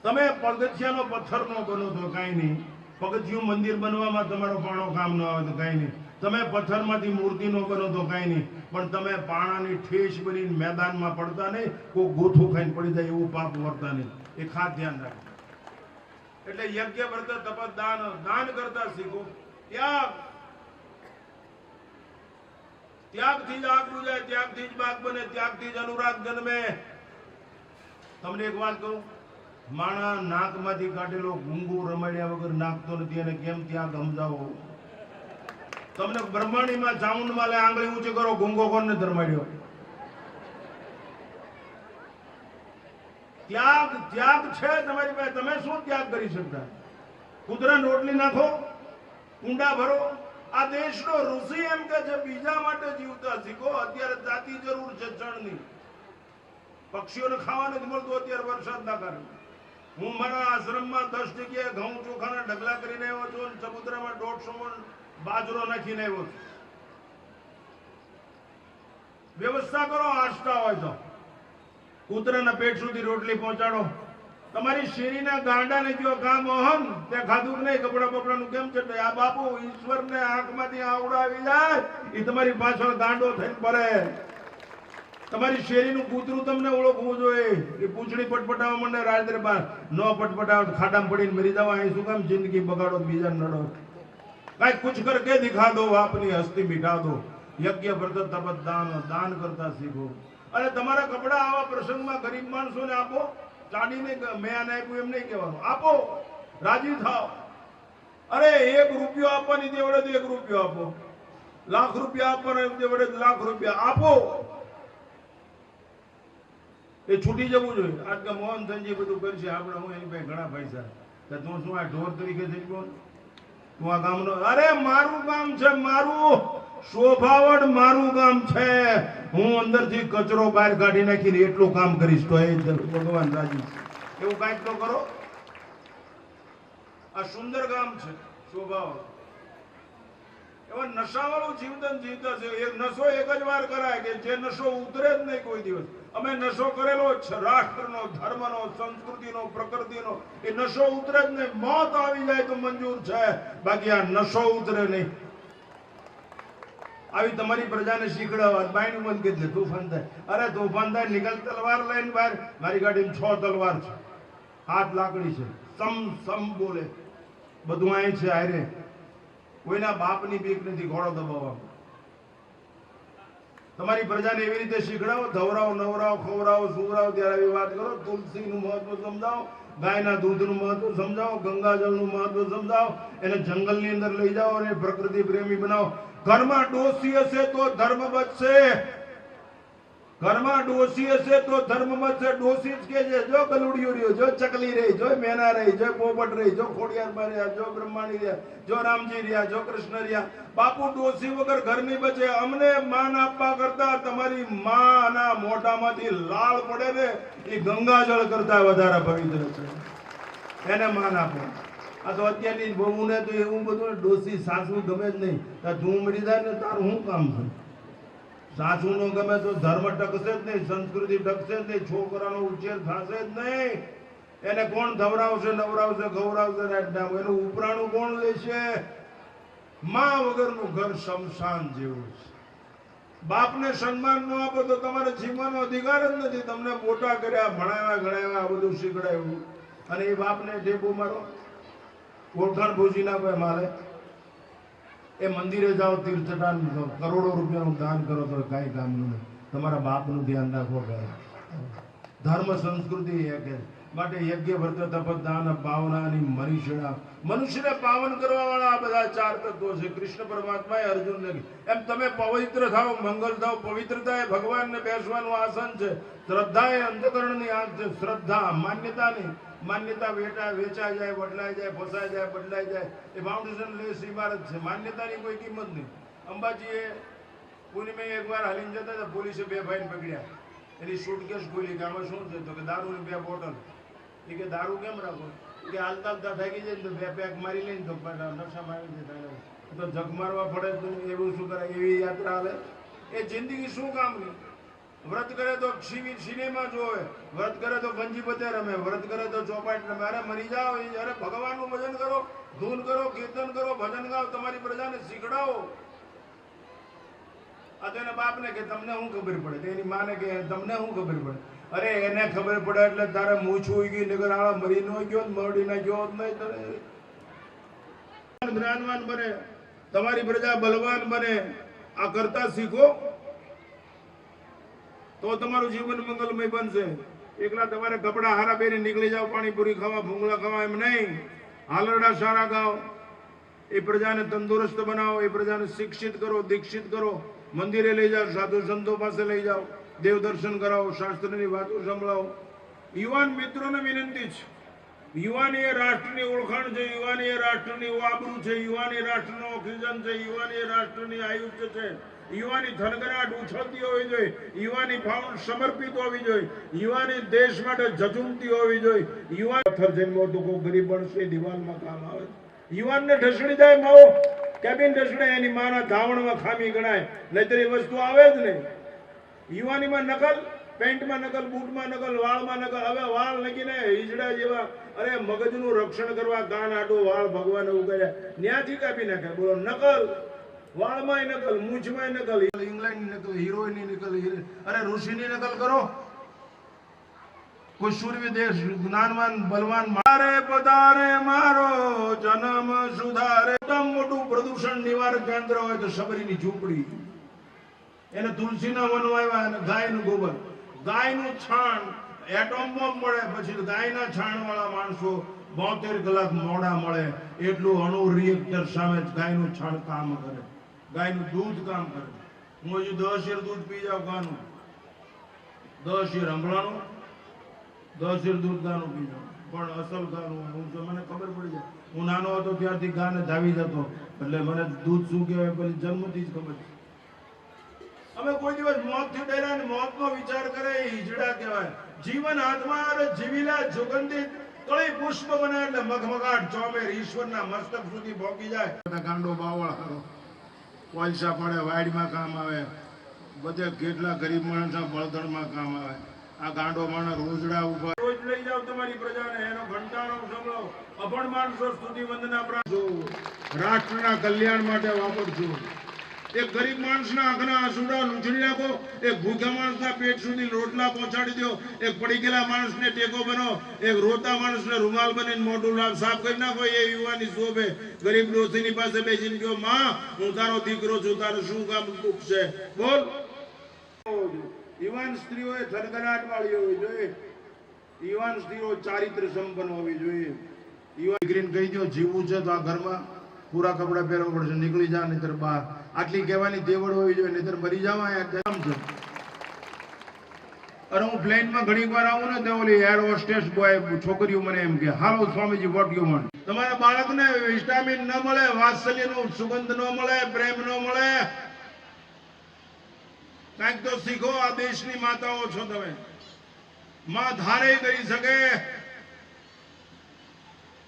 તમે પગથિયાનો પથ્થર નો બનો તો કાંઈ નહીં. પગથિયું મંદિર બનવામાં તમારો પાણો કામ ન આવે તો કાંઈ નહીં. તમે પથ્થરમાંથી મૂર્તિ નો બનો તો કાંઈ નહીં, પણ તમે પાણાની ઠેસ બનીને મેદાનમાં પડતા નહીં, કોઈ ગોથું ખાઈને પડી જાય એવું પાપ વર્તા નહીં. એ ખાસ ધ્યાન રાખો. એટલે યજ્ઞ વ્રત તપ દાન, દાન કરતા શીખો. ત્યાગથી જ આગ બુજાય, ત્યાગથી જ બાગ બને, ત્યાગથી જ અનુરાગ જન્મે. તમને એક વાત કહું, માણા નાકમાંથી કાઢેલો ગુંગુ રમાડ્યા વગર નાખતો નથી, અને કેમ ત્યાગ સમજાવો. તમને બ્રહ્માણીમાં ચામુંડમાં લે આંગળી ઊંચી કરો, ગુંગો કોને ધર્માડ્યો? ત્યાગ ત્યાગ છે તમારી પાસે. તમે શું ત્યાગ કરી શકતા? કૂતરાને રોટલી નાખો, કુંડા ભરો. આ દેશનો ઋષિ એમ કે છે બીજા માટે જીવતા શીખો. અત્યારે જાતિ જરૂર છે ચણની. પક્ષીઓને ખાવા નથી મળતું અત્યારે વરસાદના કારણે. હું મારા આશ્રમમાં 10 જગ્યાએ ઘઉં ચોખાના ઢગલા કરીને આવ્યો છું, અને ચબુતરામાં 150 મણ બાજરો નાખીને આવ્યો છું. વ્યવસ્થા કરો, આસ્થા હોય તો કૂતરાના પેટ સુધી રોટલી પહોંચાડો. તમારી શેરીના ગાંડાને કયો કામ ઓહન તે ખાધું નહીં, કપડા બપડાનું કેમ છે? આ બાપુ ઈશ્વરને આંખમાંથી આવડાવી જાય એ તમારી પાછળ ગાંડો થઈને પડે. તમારી શેરીનું કૂતરું તમને ઓળખવું જોઈએ. એ પૂંછડી પટપટાવવા માંડે રાત્રે બાર ન પટપટાવ ખાડામાં પડીને મરી જવા. અહીં શું કામ જિંદગી બગાડો, બીજા નડો? કઈ કુછ કરકે દિખા દો, આપની હસ્તી મિટા દો. યજ્ઞ વ્રત તપ દાન, દાન કરતા શીખો. અને તમારા કપડા આવા પ્રસંગમાં ગરીબ માણસોને આપો. ચાડીને મેં આને આપ્યું એમ નહીં કહેવાનું, આપો, રાજી થાવ. અરે 1 રૂપિયો આપવાની તે વડે 1 રૂપિયો આપો, લાખ રૂપિયા આપવાના તે વડે લાખ રૂપિયા આપો. એ છૂટી જવું જોઈએ. આજ કે મોહન ધનજી બધું કરશે, આપણે હું એની પાસે ઘણા પૈસા. તું શું આ ઢોર તરીકે થઈ ગયો? તું આ ગામનો? અરે મારું કામ છે, મારું શોભાવડ મારું કામ છે. હું અંદરથી કચરો બહાર કાઢી નાખીને એટલું કામ કરીશ તો એ ભગવાન રાજી. એવું કાંઈક તો કરો. આ સુંદર કામ છે શોભાવડ. એવા નશાવાળું જીવન જીવતા છે. એક નશો એક જ વાર કરાય કે જે નશો ઉતરે જ નહીં કોઈ દિવસ. અમે નશો કરેલો છે રાષ્ટ્રનો, ધર્મનો, સંસ્કૃતિનો, પ્રકૃતિનો. એ નશો ઉતરે જ નહીં. મોત આવી જાય તો મંજૂર છે, બાકી આ નશો ઉતરે નહીં. આવી તમારી પ્રજાને શીખડાવવા. બાયનું બંધ કરી દે, તોફાન થાય. અરે તોફાન થાય, નીકળ તલવાર લઈને બહાર. મારી ગાડીમાં 6 તલવાર છે, 7 લાકડી છે. સમ સમ બોલે, બધું અહીં છે. આરે કોઈના બાપની બીક નથી ઘોડો દબાવવા. તમારી પ્રજાને એવી રીતે શીખડાવો. ધવરાવો, નવરાવો, ખવરાવો, સુવરાવો. ત્યારે એવી વાત કરો. તુલસીનું મહત્વ સમજાવો, ગાયના દૂધનું મહત્વ સમજાવો, ગંગાજળનું મહત્વ સમજાવો. એને જંગલની અંદર લઈ જાઓ અને પ્રકૃતિ પ્રેમી બનાવો. ઘરમાં ડોસી હશે તો ધર્મ બચશે. ઘરમાં ડોસી હશે તો ધર્મ બચશે. ડોસી જ કે છે જો ગલુડિયું રહ્યું, જો ચકલી રહી, જો મેના રહી, જો પોપટ રહી, જો ખોડિયાર રહ્યા, જો બ્રહ્માણી રહ્યા, જો રામજી રહ્યા, જો કૃષ્ણ રહ્યા. બાપુ ડોસી વગર ઘર નહીં બચે. અમને માન આપવા કરતા તમારી માના મોઢામાંથી લાળ પડે ને એ ગંગાજળ કરતા વધારે પવિત્ર છે. એને માન આપો. આ તો અત્યારની બહુને તો એવું બધું ડોસી સાસુ ગમે જ નહીં. તું મરી જાય ને તારું શું કામ છે? સાસુ નો ગમે તો ધર્મ ટકશે જ નહીં, સંસ્કૃતિ ટકશે જ નહીં, છોકરાનો ઉછેર થશે જ નહીં. એને કોણ ધવરાવશે, નવરાવશે, ખવરાવશે? એનું ઉપરાણું કોણ લેશે? માં વગરનું ઘર શમશાન જેવું છે. બાપને સન્માન ન આપો તો તમારે જીવવાનો અધિકાર જ નથી. તમને મોટા કર્યા, ભણાવ્યા, ગણાવ્યા, આ બધું શીખડાયું, અને એ બાપને ટેપો મારો. ઓળખાણ ભૂજી ના કોઈ મારે. એ મંદિરે જાઓ, તીર્થદાન જાઓ, કરોડો રૂપિયાનું દાન કરો તો કાંઈ કામનું નહીં. તમારા બાપનું ધ્યાન રાખો. ધર્મ સંસ્કૃતિ એક માટે યજ્ઞ વ્રત તપ દાન ભાવનાની મનુષ્યને પાવન કરવા વાળા આ બધા 4 તત્વો છે. કૃષ્ણ પરમાત્માએ અર્જુનને એમ તમે પવિત્ર થાઓ, મંગલ થાઓ. પવિત્રતા એ ભગવાનને બેસવાનું આસન છે. શ્રદ્ધા એ અંતકરણની આંખ છે. શ્રદ્ધા માન્યતા નહીં. માન્યતા વેચાઈ જાય, બદલાઈ જાય, ફસાઈ જાય, બદલાઈ જાય. એ ફાઉન્ડેશન લેસ ઇમારત છે. માન્યતાની કોઈ કિંમત નહીં. અંબાજીએ પૂર્ણિમે એકવાર હાલીને જતા હતા, પોલીસે 2 ભાઈને પકડ્યા. એની સુટકેસ ખોલી કે આમાં શું છે? તો કે દારૂની 2 બોટલ. એ કે દારૂ કેમ રાખો? કે હાલતા હાલતા થાકી જાય ને તો 2 પેક મારી લઈને તો નકશામાં આવી જાય. તો જગ મારવા પડે તો એવું શું કરે? એવી યાત્રા આવે. એ જિંદગી શું કામની? વ્રત કરે તો સિનેમા જોવે, વ્રત કરે તો ગંજી પતે રમે, વ્રત કરે તો ચોપાટ રમે. અરે મરી જાઓ. અરે ભગવાનનું ભજન કરો, ધૂન કરો, કીર્તન કરો, ભજન ગાઓ. તમારી પ્રજાને શીખડાવો. આ તો એના બાપને કે તમને શું ખબર પડે, તો એની માને કે તમને શું ખબર પડે. અરે એને ખબર પડે એટલે તારે મૂછું ઉઈ ગઈ, નગર આળા મરી ન ગયો, મરડી ના ગયો જ નહીં. તારે જ્ઞાનવાન બને, તમારી પ્રજા બલવાન બને, આ કરતા શીખો તો તમારું જીવન મંગલમય બનશે. એકલા તમારે કપડા હારા પહેરી નીકળી જાવ, પાણીપુરી ખાવા, ભૂંગળા ખાવા એમ નહીં. હાલરડા સારા ગાઓ, એ પ્રજાને તંદુરસ્ત બનાવો, એ પ્રજાને શિક્ષિત કરો, દીક્ષિત કરો, મંદિરે લઈ જાઓ, સાધુ સંતો પાસે લઈ જાઓ, દેવ દર્શન કરાવો, શાસ્ત્રની વાતો સંભળાવો. યુવાન મિત્રોને વિનંતી છે, યુવાની એ રાષ્ટ્રની ઓળખાણ છે, યુવાની એ રાષ્ટ્રની આબરૂ છે, યુવાની રાષ્ટ્રનો ઓક્સિજન છે, યુવાની એ રાષ્ટ્રની આયુષ્ય છે. યુવાની થનગનાટ ઉછળતી હોવી જોઈએ, યુવાની ભાવના સમર્પિત હોવી જોઈએ, યુવાની દેશ માટે ઝઝુમતી હોવી જોઈએ. યુવાન પથ્થર જન્મો તો કોઈ ગરીબ બનશે, દિવાલમાં કામ આવે. યુવાનને ઢસડી જાય માવો, કેબિન ઢસડે, એની માના ધાવણમાં ખામી ગણાય, નહીતર એ વસ્તુ આવે જ નહીં. યુવાનીમાં નકલ, પેન્ટમાં નકલ, બૂટમાં નકલ, વાળમાં નકલ. હવે વાળ નકીને હિજડા જેવા, અરે મગજનું રક્ષણ કરવા કાન આડો વાળ ભગવાને ઉગાડ્યા, ન્યાથી કાપી નાખે. બોલો નકલ, વાળમાં નકલ, મૂછમાં નકલ, ઇંગ્લેન્ડની નકલ, હિરોઈનની નકલ, અરે ઋષિની નકલ કરો. કોઈ શૂરવીર દેશ જ્ઞાનવાન બલવાન મારે પધારે મારો જન્મ સુધારે. મોટું પ્રદૂષણ નિવારક કેન્દ્ર હોય તો શબરીની ઝૂંપડી, એને તુલસીના વન વાવ્યા અને ગાયનું ગોબર, ગાયનું છાણ એટોમ બોમ્બ મળે, પછી ગાયના છાણ વાળા માણસો 72 કલાક મોડા મળે. એટલું અણુ રિએક્ટર સામે ગાયનું છાણ કામ કરે, ગાયનું દૂધ કામ કરે. હું હજુ 10 શેર દૂધ પી જાઉં ગાનું, 10 શેર હંભળાનું, 10 શેર દૂધ ગાનું પી જાઉં, પણ અસલ ગાનું હોય. હું મને ખબર પડી જાય, હું નાનો હતો ત્યારથી ગાને ધાવી જતો, એટલે મને દૂધ શું કહેવાય પેલી જન્મથી જ ખબર છે. અમે કોઈ દિવસ મોતથી ડર્યા ને મોતનો વિચાર કરે એ હિજડા કહેવાય. જીવન હાથમાં આવે, જીવીલા સુગંધિત કળી પુષ્પ બને એટલે મગમગાટ ચોમેર ઈશ્વરના મસ્તક સુધી પહોંચી જાય. ગાંડો બાવળ હારો કોલસા પડે, વાડીમાં કામ આવે, બધે કેટલા ગરીબ માણસના બળતણમાં કામ આવે. આ ગાંડો માણસ રોજડા ઉભા રોજ લઈ જાવ તમારી પ્રજાને, એનો ઘંટાળો સંભળાવો. અભણ માણસો સ્તુતિ વંદના પ્રાપ્ત, રાષ્ટ્રના કલ્યાણ માટે વાપરજો. એક ગરીબ માણસના આંખના આંસુડા લૂંછડી નાખો, એક ભૂખ્યા માણસના પેટ સુધી રોટલા પહોંચાડી દો, એક પડી ગયેલા માણસને ટેકો બનો, એક રોતા માણસને રૂમાલ બનીને મોઢું સાફ કરી નાખો. એ યુવાની શોભે. ગરીબ ડોસીની પાસે બેસીને કહો, માં હું તારો દીકરો છું, તારો શું કામ દુઃખ છે બોલ. યુવાન સ્ત્રીઓએ થરગરાટ વાળી હોવી જોઈએ, યુવાન સ્ત્રીઓ ચારિત્ર સંપન્ન હોવી જોઈએ. યુવાન દીકરીને કહી દો જીવવું છે તો આ ઘરમાં પૂરા કપડા પહેરવા પડશે, નીકળી જા નહીતર બહાર. આટલી કહેવાની તેવડ હોવી જોઈએ, નહીતર મરી જવા. અરે હું પ્લેનમાં ઘણી વાર આવું ને તો ઓલી એર હોસ્ટેસ બોય છોકરીઓ મને એમ કે, હાલો સ્વામીજી વોટ યુ વોન્ટ. તમારા બાળકને વિટામિન ન મળે, વાત્સલ્યનું સુગંધ ન મળે, પ્રેમ ન મળે, કંઈક તો શીખો. આ દેશની માતાઓ છો તમે, માં ધારે કરી શકે.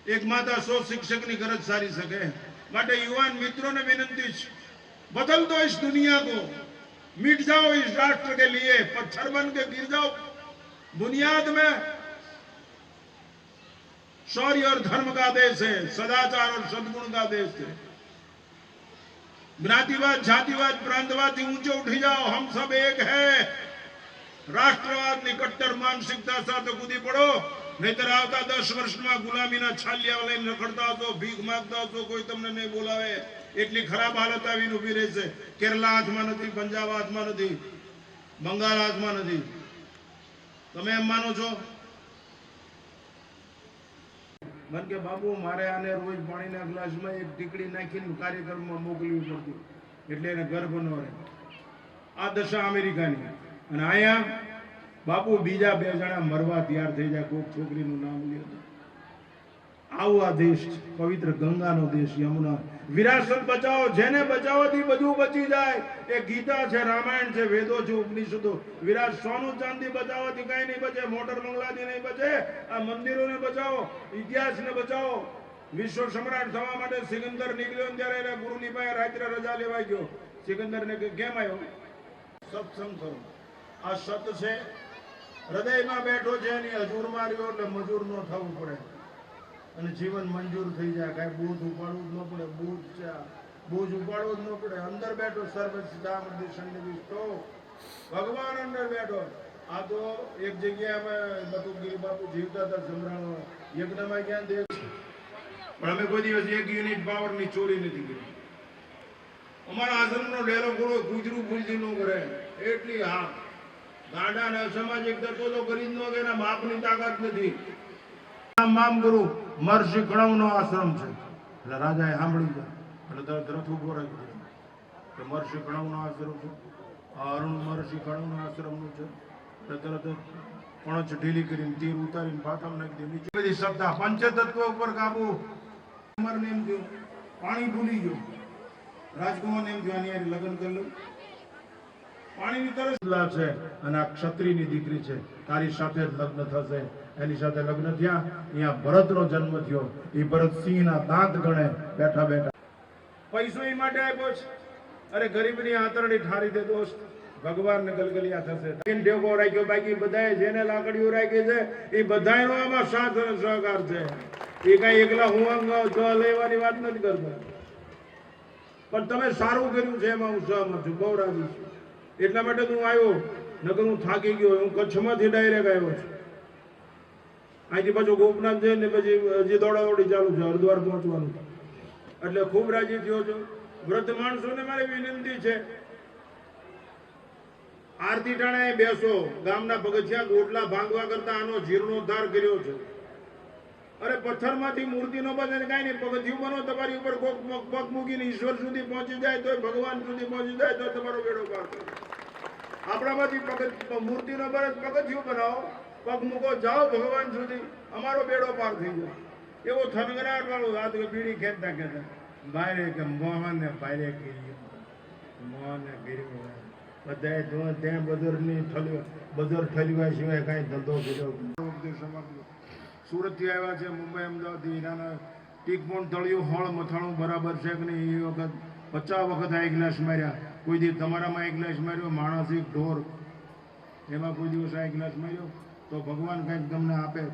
એક માતા 100 શિક્ષકની ગરજ સારી શકે. માટે युवान मित्रों ने विनती, बदल दो इस दुनिया को, मिट जाओ इस राष्ट्र के लिए, पत्थर बन के गिर जाओ. बुनियाद में शौर्य और धर्म का देश है, सदाचार और सद्गुण का देश है. ज्ञातिवाद, जातिवाद, प्रांतवाद से ऊंचे उठी जाओ. हम सब एक है. राष्ट्रवाद ની કટ્ટર માનસિકતા સાથે કૂદી પડો, નહીતર આવતા 10 વર્ષમાં ગુલામીના છાલિયા લઈને રખડતા હશો, ભીખ માંગતા હશો, કોઈ તમને નહીં બોલાવે. એટલી ખરાબ હાલત આવીને ઊભી રહેશે. કેરલા હાથમાં નથી, પંજાબ હાથમાં નથી, બંગાળ હાથમાં નથી. તમે એમ માનો છો? મન કે બાબુ મારે આને રોજ પાણીના ગ્લાસમાં એક ટીકડી નાખીને કાર્યક્રમમાં મોકલવી પડતી, એટલે એને ગર્ભ ન રહે. આ દશા અમેરિકાની. અને અહીંયા બાપુ બીજા 2 જણા મરવા તૈયાર થઈ જાય કોઈક છોકરીનું નામ લે. આવો આ દેશ, પવિત્ર ગંગાનો દેશ, યમુના. વિરાસત બચાવો, જેને બચાવવાથી બધું બચી જાય. એ ગીતા છે, રામાયણ છે, વેદો છે, ઉપનિષદો. વિરાસત, સોનું ચાંદી બચાવવાથી કઈ નહીં બચે, મોટર બંગલાથી નહીં બચે. આ મંદિરોને બચાવો, ઇતિહાસને બચાવો. વિશ્વ સમ્રાટ થવા માટે સિકંદર નીકળ્યો ત્યારે એના ગુરુની પાસે રાત્રે રજા લેવાઈ ગયો. સિકંદરને કેમ આવ્યો? સત્સંગ કરો. આ સત છે, હૃદયમાં બેઠો છે, એની હજુર માર્યો એટલે મજૂર ન થવું પડે અને જીવન મંજૂર થઈ જાય. કઈ બોધ ઉપાડવું જ ન પડે. બોધ છે બોજ ઉપાડવો જ ન પડે. અંદર બેઠો સર્વસિદ્ધામૃતિ સન્નિધિષ્ઠો ભગવાન અંદર બેઠો. આ તો એક જગ્યાએ અમે બતુગીરી બાપુ જીવતા હતા સમરાણો યજ્ઞમાં ક્યાં દેખ છે, પણ અમે કોઈ દિવસ 1 યુનિટ પાવરની ચોરી નથી કરી. અમારા આશ્રમનો ડેરો ઘોડો કૂતરું ભૂલથી ન કરે એટલી હા ગાંડા ને અસામાજિક તત્વો તો કરી જ ન કે એના બાપની તાકાત નથી. મામ ગુરુ મહર્ષિ કણવનો આશ્રમ છે એટલે રાજાએ સાંભળી ગયા એટલે તરત રથ ઉભો રાખી દીધો કે મહર્ષિ કણવનો આશ્રમ છે, આ અરુણ મહર્ષિ કણવનો આશ્રમનું છે. એટલે તરત પણચ ઢીલી કરીને તીર ઉતારીને પાથમ નાખી દીધી. નીચે બધી સત્તા પંચતત્વ ઉપર કાબુ. કુમારને એમ થયું પાણી ભૂલી ગયો, રાજકુમારને એમ થયું આની હારે લગ્ન કરી લઉં. પાણીની તરસ લાગશે અને આ ક્ષત્રિયની દીકરી છે, તારી સાથે જ લગ્ન થશે. એની સાથે લગ્ન થયા, અહીંયા ભરતનો જન્મ થયો. એ ભરત સિંહના દાંત ગણે બેઠા બેઠા પૈસો એ માટે આપ્યો છે. અરે ગરીબની આંતરડી ઠારી દે દોસ્ત, ભગવાનને ગલગલિયા થશે. ટેકો રાખ્યો, બાકી બધાએ જેને લાકડીઓ રાખી છે એ બધાનો આમાં સાથ અને સહકાર છે. એ કઈ એકલા હું લેવાની વાત નથી કરતો, પણ તમે સારું કર્યું છે એમાં હું સહમત છું, બહુ રાજી છું. એટલા માટે હું આવ્યો, નકર હું થાકી ગયો. હું કચ્છમાંથી ડાયરેક્ટ આવ્યો છું. અહીંથી પાછો ગોપનાથ જઈને પછી હજી દોડાદોડી ચાલુ છે, હરિદ્વાર પહોંચવાનું. એટલે ખૂબ રાજી થયો છું. વૃદ્ધ માણસોને મારી વિનંતી છે, આરતી ટાણે બેસો. ગામના પગથિયા ગોટલા ભાંગવા કરતા આનો જીર્ણોદ્ધાર કર્યો છે. અરે પથ્થરમાંથી મૂર્તિ નો બને કઈ નહીં, પગથિયું બનો. તમારી ઉપર કોક પગ મૂકીને ઈશ્વર સુધી પહોંચી જાય તો, ભગવાન સુધી પહોંચી જાય તો તમારો બેડો પાર થાય. આપણામાંથી મૂર્તિ નો બને પગથિયું બનાવો, પગ મૂકો, જાઓ ભગવાન સુધી, અમારો બેડો પાર થઈ જાય. એવો થનગરાટ વાળો આ તો બીડી ખેંચતા ખેંચતા ભાઈ કે મોહન ને ભાઈ કર્યું, મોહન ને કર્યું. બધાએ ત્યાં બજાર ઠલવા સિવાય કાંઈ ધંધો કર્યો. સુરત થી આવ્યા છે, મુંબઈ અમદાવાદ હીરાના ટીકપોન્ટ તળિયું હોળ મથાણું બરાબર છે કે નહીં. એ વખત 50 વખત આ એક ગ્લાસ માર્યા. કોઈ દિવસ તમારામાં એક ગ્લાસ માર્યો, માણસ એક ઢોર, એમાં કોઈ દિવસ આ એક ગ્લાસ માર્યો તો ભગવાન કંઈક તમને આપે.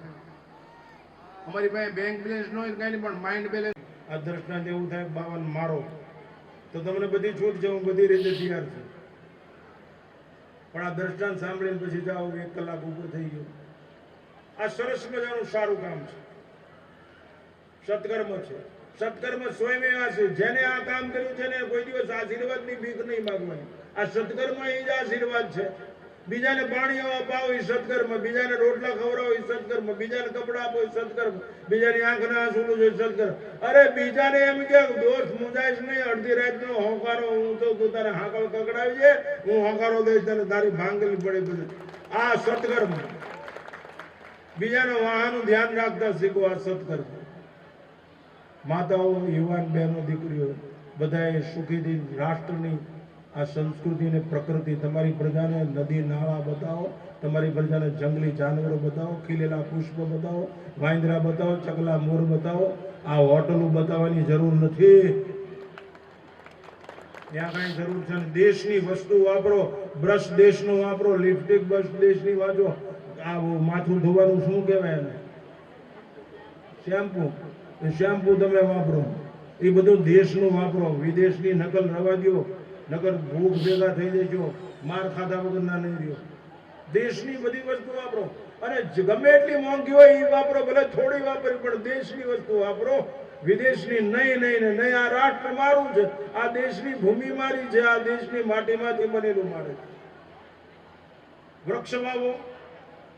અમારી પાસે બેંક બેલેન્સ ન હોય કાંઈ નહીં, પણ માઇન્ડ બેલેન્સ. આ દ્રષ્ટાંત એવું થાય 52 મારો તો તમને બધી છૂટ છે, હું બધી રીતે તૈયાર છું. પણ આ દ્રષ્ટાંત સાંભળીને પછી જાઓ 1 કલાક ઉપર થઈ ગયો. આ સરસ મજાનું સારું કામ છે, સત્કર્મ છે. સત્કર્મ સ્વયં છે. જેને આ કામ કર્યું છે ને કોઈ દિવસ આશીર્વાદની ભીખ નહીં માંગવાની. આ સત્કર્મ એ જ આશીર્વાદ છે. બીજાને પાણી અપાવો એ સત્કર્મ, બીજાને રોટલા ખવડાવો એ સત્કર્મ, બીજાને કપડા આપો એ સત્કર્મ, બીજાની આંખના આંસુનું છે સત્કર્મ. અરે બીજાને એમ કે દોસ્ત મુંજાઈશ નહીં, અડધી રાતનો હોંકારો હું તો તું તારે હાકળ કકડાવી છે, હું હોંકારો દઈશ તને, તારી ભાંગલી પડે બધું. આ સત્કર્મ. બીજાનો વાહનનું ધ્યાન રાખતા શીખો, આ સત્કર્મ. માતાઓ, યુવાન બહેનો, દીકરીઓ બધાએ સુખીથી રાષ્ટ્રની આ સંસ્કૃતિ અને પ્રકૃતિ, તમારી પ્રજાને નદી નાળા બતાવો, તમારી પ્રજાને જંગલી જાનવરો બતાવો, ખીલેલા પુષ્પ બતાવો, વાંદરા બતાવો, ચકલા મોર બતાવો. આ હોટલો બતાવવાની જરૂર નથી, ત્યાં કઈ જરૂર છે. દેશની વસ્તુ વાપરો, બ્રશ દેશનો વાપરો, લિપસ્ટિક બ્રશ દેશની વાપરો. આ માથું ધોવાનું શું કહેવાય એને, શેમ્પુ, શેમ્પુ તમે વાપરો, એ બધું દેશનું વાપરો. વિદેશની નકલ રવા દો, નકર ભૂખ ભેગા થઈ જજો, માર ખાધા વગરના નહીં રહ્યો. દેશની બધી વસ્તુ વાપરો, અને ગમે એટલી મોંઘી હોય એ વાપરો, ભલે થોડી વાપરી, પણ દેશની વસ્તુ વાપરો. વિદેશની નહીં નહીં ને નહીં. આ રાષ્ટ્ર મારું છે, આ દેશની ભૂમિ મારી છે, આ દેશની માટીમાંથી બનેલું મારે છે. વૃક્ષ વાવો.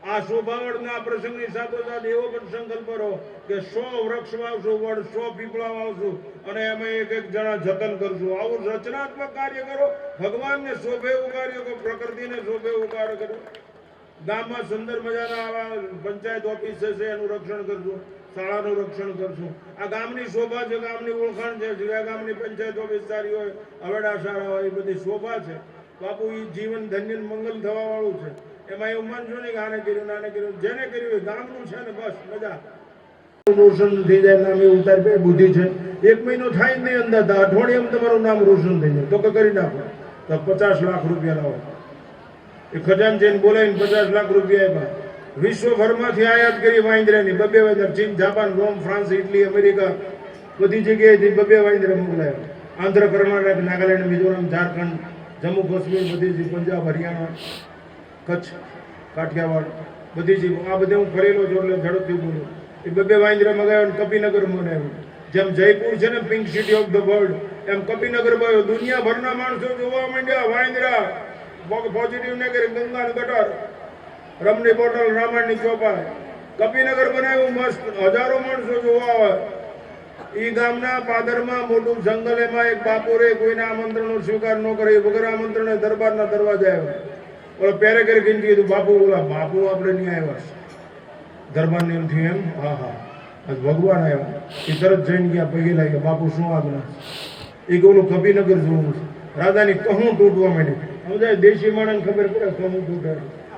આ શોભાવડના પ્રસંગની સાથોસાથ એવો પણ સંકલ્પ કરો કે 100 વૃક્ષ વાવશું, 100 પીપળા વાવશું, અને એમાં એક જણા જતન કરશું. આવું રચનાત્મક કાર્ય કરો. ભગવાનને શોભે એવું કાર્ય કરો, પ્રકૃતિને શોભે એવું કાર્ય કરો. ગામમાં સુંદર મજાના આવા પંચાયત ઓફિસ છે, એનું રક્ષણ કરશું, શાળાનું રક્ષણ કરશું. આ ગામની શોભા છે, ગામની ઓળખાણ છે. જીરા ગામની પંચાયત ઓફિસ સારી હોય, અવેડા શાળા હોય, એ બધી શોભા છે. બાપુ એ જીવન ધન્ય મંગલ થવા વાળું છે. એમાં એવું માનજો નહીં કે આને કર્યું નાને કર્યું. જેને કર્યું એ ગામનું છે ને, બસ મજા. રોશન થઈ જાય, નામ એ ઉતાર પે બુદ્ધિ છે. 1 મહિનો થાય નહીં અંદાજ, અઠવાડિયામાં તમારું નામ રોશન થઈ જાય તો કે કરી નાખો. તો 50 લાખ રૂપિયા લાવો. એ ખજાનચીને બોલાવીને 50 લાખ રૂપિયા આપ્યા. વિશ્વભરમાંથી આયાત કરી વાંદરાની 2 વાંદરા. ચીન, જાપાન, રોમ, ફ્રાન્સ, ઇટલી, અમેરિકા, બધી જગ્યાએથી 2 વાંદરા મોકલાયા. આંધ્ર, કર્ણાટક, નાગાલેન્ડ, મિઝોરમ, ઝારખંડ, જમ્મુ કાશ્મીર, બધી જ પંજાબ, હરિયાણા, કચ્છ, કાઠિયાવાડ, બધી જ આ બધે હું ફરેલો છું એટલે ઝડપથી બોલું. એ બે વાંદરા મગાવ્યો ને કપિનગર બનાવ્યું. જેમ જયપુર છે ને pink city of the world, એમ કપિનગર બન્યો. દુનિયાભરના માણસો જોવા માંડ્યા. વાંદરા પોઝિટિવ નેગેટિવ, ગંગા ગટર, રમની બોટલ, રામાયણની ચોપાઈ, કપિનગર બનાવ્યું મસ્ત. હજારો માણસો જોવા આવે. ઈ ગામના પાદરમાં મોટું જંગલ, એમાં એક બાપુ રે, કોઈના આમંત્રણનો સ્વીકાર ન કરે, વગર આમંત્રણે દરબારના દરવાજે આવ્યો. ઓલો પેરે કરી કીધું બાપુ, બોલા બાપુ આપણે નહીં આવ્યા દરબારની એમ થયું. એમ હા હા આજ ભગવાન આવ્યા. એ તરત જઈને ગયા, પગે લાગ્યા, બાપુ શું આજ્ઞા? એ ઓલું કપિનગર જોવું છે. રાજાની કહું તૂટવા માંડી. સમજાય, દેશી માણસને ખબર પડે કહું તૂટે,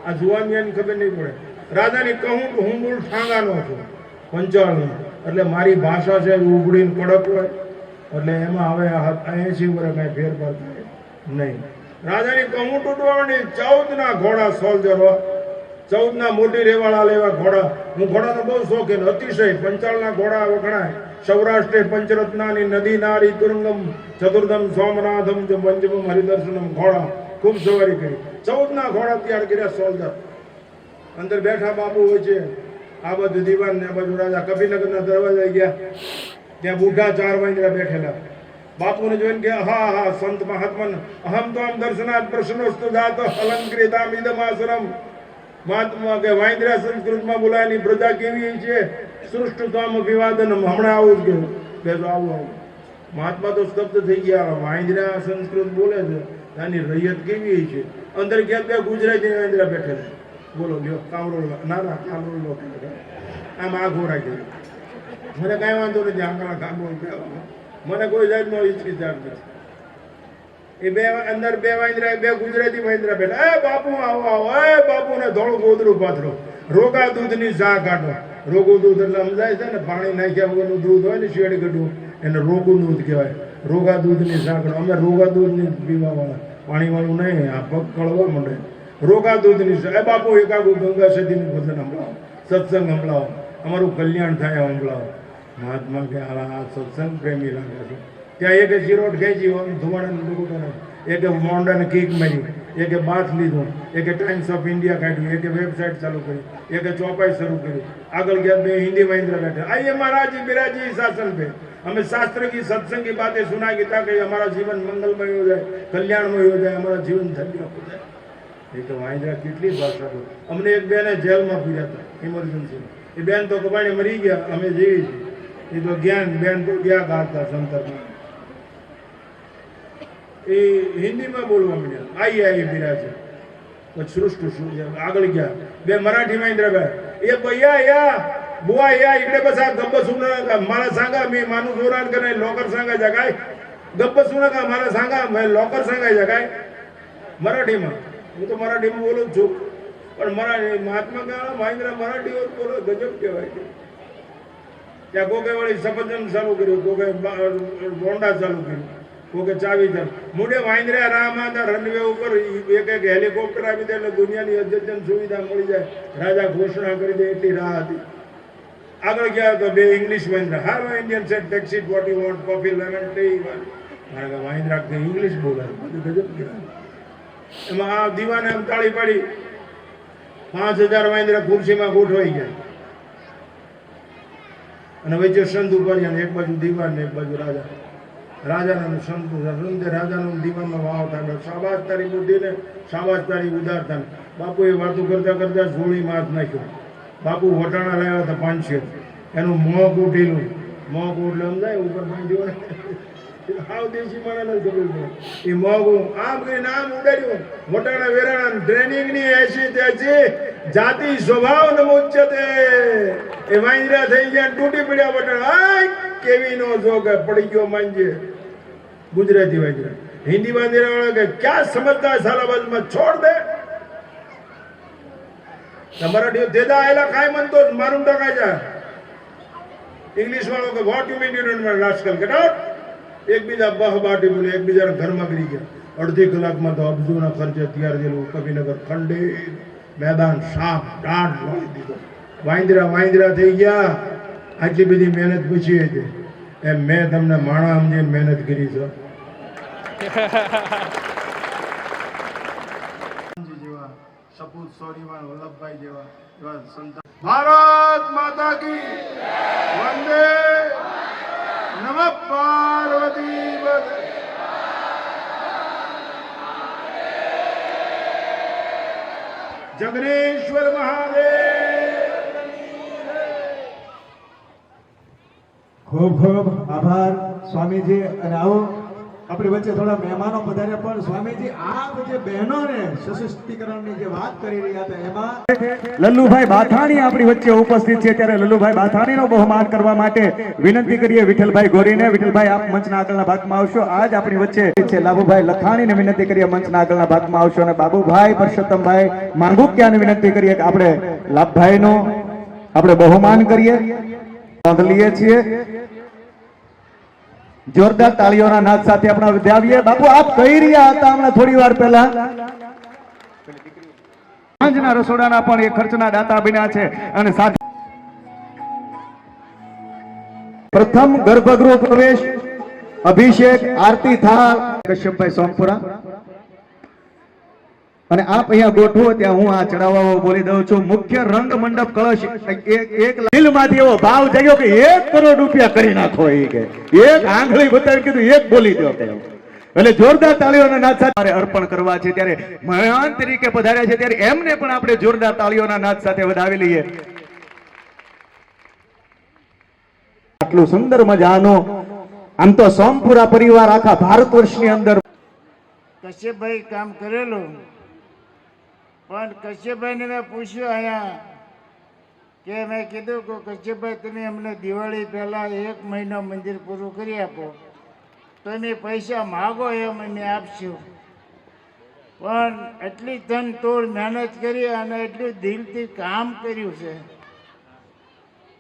આ જુવાનિયાની ખબર નહીં પડે. રાજાની કહું તો હું મૂળ ઠાંગાનો છું, પંચાળનો. એટલે મારી ભાષા છે ઉઘડીને કડક હોય, એટલે એમાં હવે 80 વર્ષ કાંઈ ફેરફાર થાય નહીં. રાજાની કહું તૂટવા માંડી. 14 ઘોડા સોલ્જરો, 14 મોટી રેવાળા લેવા ઘોડા. હું ઘોડાનો બહુ શોખીન, અતિશય. પંચાળના ઘોડા વખણાય. સૌરાષ્ટ્રે પંચરત્નાની નદી નારી તુરંગમ ચતુર્દમ સોમનાથમ જ પંચમમ હરિદર્શનમ. ઘોડા ખૂબ સવારી કરી. 14 ઘોડા તૈયાર કર્યા સોલ્જર. અંદર બેઠા બાપુ હોય છે, આ બધું દીવાન ને આ બાજુ રાજા. કપિનગરના દરવાજા ગયા, ત્યાં બુઢા 4 વાંદરા બેઠેલા. બાપુને જોઈને કે હા હા સંત મહાત્મન અહમ તો આમ દર્શનાથ પ્રશ્નોસ્તુ જાત અલંકૃતામ ઇદમાસરમ. મહાત્મા કે વાંદરા સંસ્કૃતમાં બોલાયેલી પ્રજા કેવી છે? સૃષ્ટતામ અભિવાદનમ. હમણાં આવું જ ગયું કે આવું આવું. મહાત્મા તો સ્તબ્ધ થઈ ગયા. વાંદરા સંસ્કૃત બોલે છે, આની રૈયત કેવી છે? અંદર ક્યાંક બે ગુજરાતી વાંદરા બેઠેલા. બોલો લ્યો કામરો. ના ના કામરો લો. આમ આઘો રાખે. મને કાંઈ વાંધો નથી, આંગળા કામરો કહેવામાં મને કોઈ જાતનો હિચકિચાટ નથી. એ બે અંદર બે વાંદરા, બે ગુજરાતી વાંદરા બેઠા. એ બાપુ આવો આવો. એ બાપુ ને ધોળું ગોદરું પાથરો, રોગા દૂધની ચા કાઢો. રોગું દૂધ એટલે સમજાય છે ને, પાણી નાખ્યા વગરનું દૂધ હોય ને શેડ ગઢું, એને રોગું દૂધ કહેવાય. રોગા દૂધની ચા કાઢો. અમે રોગા દૂધની પીવા વાળા, પાણી વાળું નહીં. આ પગ કળવા માંડે. રોગા દૂધની ચા. એ બાપુ એકાગું ગંગા સદીનું ભજન સંભળાવો, સત્સંગ સંભળાવો, અમારું કલ્યાણ થાય સંભળાવો. મહાત્મા કે આ સત્સંગ પ્રેમી લાગે છે. ત્યાં એક ચિરોટ ખેંચી, ધુમાડાનું ડુકુટો, એક મોંડાને કિક મારી, એક બાથ લીધું, એક ટાઈમ્સ ઓફ ઇન્ડિયા કાઢ્યું, એક વેબસાઇટ ચાલુ કરી, એક ચોપાઈ શરૂ કરી. આગળ ગયા બે હિન્દી વાંદરા બેઠા. આइए महाराज बिराजी शासन पे, हमें शास्त्र की सत्संग की बातें सुनाएगी ताकि हमारा जीवन मंगलमय हो जाए, कल्याणमय हो जाए, हमारा जीवन धन्य हो जाए. એ તો વાંદરા કેટલી ભાષા બોલે. અમને એક બેને જેલમાં પૂર્યા હતા ઇમરજન્સી. એ બેન તો કપાઈને મરી ગયા, અમે જીવી છીએ. એ તો જ્ઞાન બેન તો ગયા ગાતા સંતરમાં. એ હિન્દીમાં બોલવા માંડ્યા. આઈ બિરાજે. પછી સૃષ્ટિ શું આગળ ગયા. બે મરાઠી વાંદરા ગયા. એ ભૈયા યા बुआ या इकडे बसा. गप्प सुना मला सांगा, मी माणूस जोरान का नाही लवकर सांगायचा काय? गप्प सुना का मला सांगा, मैं लवकर सांगायचा काय? मराठीમાં. હું તો મરાઠીમાં બોલું છું, પણ મરાઠી મહાત્મા ગાળા વાંદરા મરાઠી બોલો ગજબ કહેવાય છે. ત્યાં કોકે વળી સફરજન ચાલુ કર્યું, કોકે બોંડા ચાલુ કર્યું, કોકે ચાવી ચાલુ. મોઢે વાંદરા રામ હતા રનવે ઉપર. એક એક હેલિકોપ્ટર આવી જાય એટલે દુનિયાની અદ્યતન સુવિધા મળી જાય. રાજા ઘોષણા કરી દે એટલી રાહ હતી. આગળ ગયા તો બે ઇંગ્લિશ વાંદરા. Hello Indian set taxi, what you want, coffee, lemon tea. મારા વાંદરા કે ઇંગ્લિશ બોલાય, બધું ગજબ કહેવાય. એમાં આ દીવાને આમ તાળી પાડી. 5000 વાંદરા ખુરશીમાં ગોઠવાઈ ગયા અને વચ્ચે સંત ઉપાડ્યા. એક બાજુ દીવાન ને એક બાજુ રાજા. રાજાના સંત રાજાનું દીવાનમાં વાવ થાય. શાબાશ તારી બુદ્ધિને, શાબાશ તારી ઉદારતા. બાપુએ વાતો કરતા કરતા જોડીમાં હાથ નાખ્યો. બાપુ વટાણા લાવ્યા હતા 500. એનું મોં ઉઠેલું. મોં એટલે સમજાય ઉપર બાંધ્યું. હાવ દેશી માણસ ખબર પડે. એ મોગું આમ કરીને આમ ઉડાડ્યું. વટાણા વેરાણા ટ્રેનિંગ ની એસી તેસી જાતિ સ્વભાવ નમોચ્યતે. એ વાંદરા થઈ ગયા, તૂટી પડ્યા વટાણા. કેવી નો જો કે પડી ગયો માંજે. ગુજરાતી વાંદરા. હિન્દી વાંદરા વાળા કે ક્યાં સમજતા સાલા બાજુમાં છોડ દે. મરાઠી દેદા આયેલા કાંઈ મનતો મારું ટકાઈ જાય. ઇંગ્લિશ વાળો કે what you mean you don't know rascal get out. એકબીજા બહબાટી બોલે, એકબીજાના ઘરમાં ગરી ગયા. અડધી કલાકમાં તો અબજોના ખર્ચે તૈયાર થયેલું કપિનગર ખંડે મેદાન સાફ દાઢ વાળી દીધો. વાંદરા થઈ ગયા. આટલી બધી મહેનત પૂછી હતી એમ મેં તમને માણા સમજીને મહેનત કરી છે. જેવા સપૂત સોરીવાન વલ્લભભાઈ જેવા એવા સંતાન ભારત માતા કી વંદે નમઃ પાર્વતી પતે જગનેશ્વર મહાદેવ ખૂબ ખૂબ આભાર સ્વામીજી. અને આવો આપણી વચ્ચે થોડા મહેમાનો પધાર્યા, પણ સ્વામીજી આપ જે બહેનોને સશક્તિકરણની જે વાત કરી રહ્યા હતા એમાં લલ્લુભાઈ બાથાણી આપણી વચ્ચે ઉપસ્થિત છે, ત્યારે લલ્લુભાઈ બાથાણીનો બહુમાન કરવા માટે વિનંતી કરીએ વિઠ્ઠલભાઈ ગોરીને. વિઠ્ઠલભાઈ આપ મંચના આગળના ભાગમાં આવશો. આજ આપણી વચ્ચે છે લાભુભાઈ લખાણીને વિનંતી કરીએ મંચના આગળના ભાગમાં આવશો, અને બાબુભાઈ પરસોત્તમભાઈ માંગુકિયાને વિનંતી કરીએ કે આપણે લાભભાઈનો આપણે બહુમાન કરીએ. નોંધ લઈએ છીએ. જોરદાર તાળીઓના નાદ સાથે આપણે વધાવીએ. બાપુ આપ કહી રહ્યા હતા હમણાં થોડી વાર પહેલા સાંજના રસોડાના પણ એ ખર્ચના દાતા બન્યા છે, અને સાથે પ્રથમ ગર્ભગૃહ પ્રવેશ અભિષેક આરતી થાળ કશ્યપભાઈ સોમપુરા. અને આપ અહીંયા ગોઠવો ત્યાં હું આ ચડાવવા બોલી દઉં છું. મુખ્ય રંગ મંડપ કળશ એક દિલમાંથી એવો ભાવ જાગ્યો કે 1 કરોડ રૂપિયા કરી નાખો. એ કે એક આંગળી બતાવી કીધું એક બોલી દો કે. એટલે જોરદાર તાળીઓના નાદ સાથે અર્પણ કરવા છે, ત્યારે મહેમાન તરીકે પધાર્યા છે, ત્યારે એમને પણ આપણે જોરદાર તાળીઓના નાદ સાથે વધાવી લઈએ. આટલું સુંદર મજાનો આમ તો સોમપુરા પરિવાર આખા ભારત વર્ષની અંદર કશ્યપભાઈ કામ કરેલું, પણ કશ્યપભાઈને મેં પૂછ્યું અહીંયા કે મેં કીધું કે કશ્યપભાઈ તમે અમને દિવાળી પહેલાં 1 મહિનો મંદિર પૂરું કરી આપો, તમે પૈસા માગો એમ અમે આપશું. પણ એટલી ધન તોડ મહેનત કરી અને એટલું દિલથી કામ કર્યું છે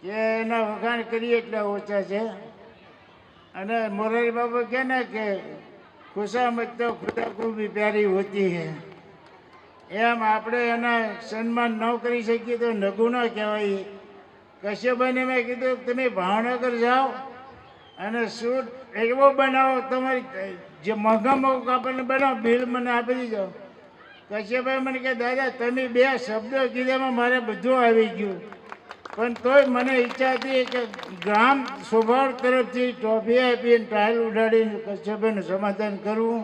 કે એના વખાણ કરીએ એટલા ઓછા છે. અને મોરારી બાબા કહે ને કે ખુશામત તો ખુદા કો ભી પ્યારી હોતી હૈ, એમ આપણે એના સન્માન ન કરી શકીએ તો નગુ ન કહેવાય. કશ્યપભાઈને મેં કીધું તમે ભાવનગર જાઓ અને સૂટ એવો બનાવો, તમારી જે મોંઘા આપણને બનાવો, બિલ મને આપી દીધો. કશ્યપભાઈ મને કહે દાદા તમે 2 શબ્દો કીધામાં મારે બધું આવી ગયું, પણ તોય મને ઈચ્છા હતી કે ગ્રામ સ્વભાવ તરફથી ટ્રોફી આપીને ટાયલ ઉડાડીને કશ્યપભાઈનું સમાધાન કરવું.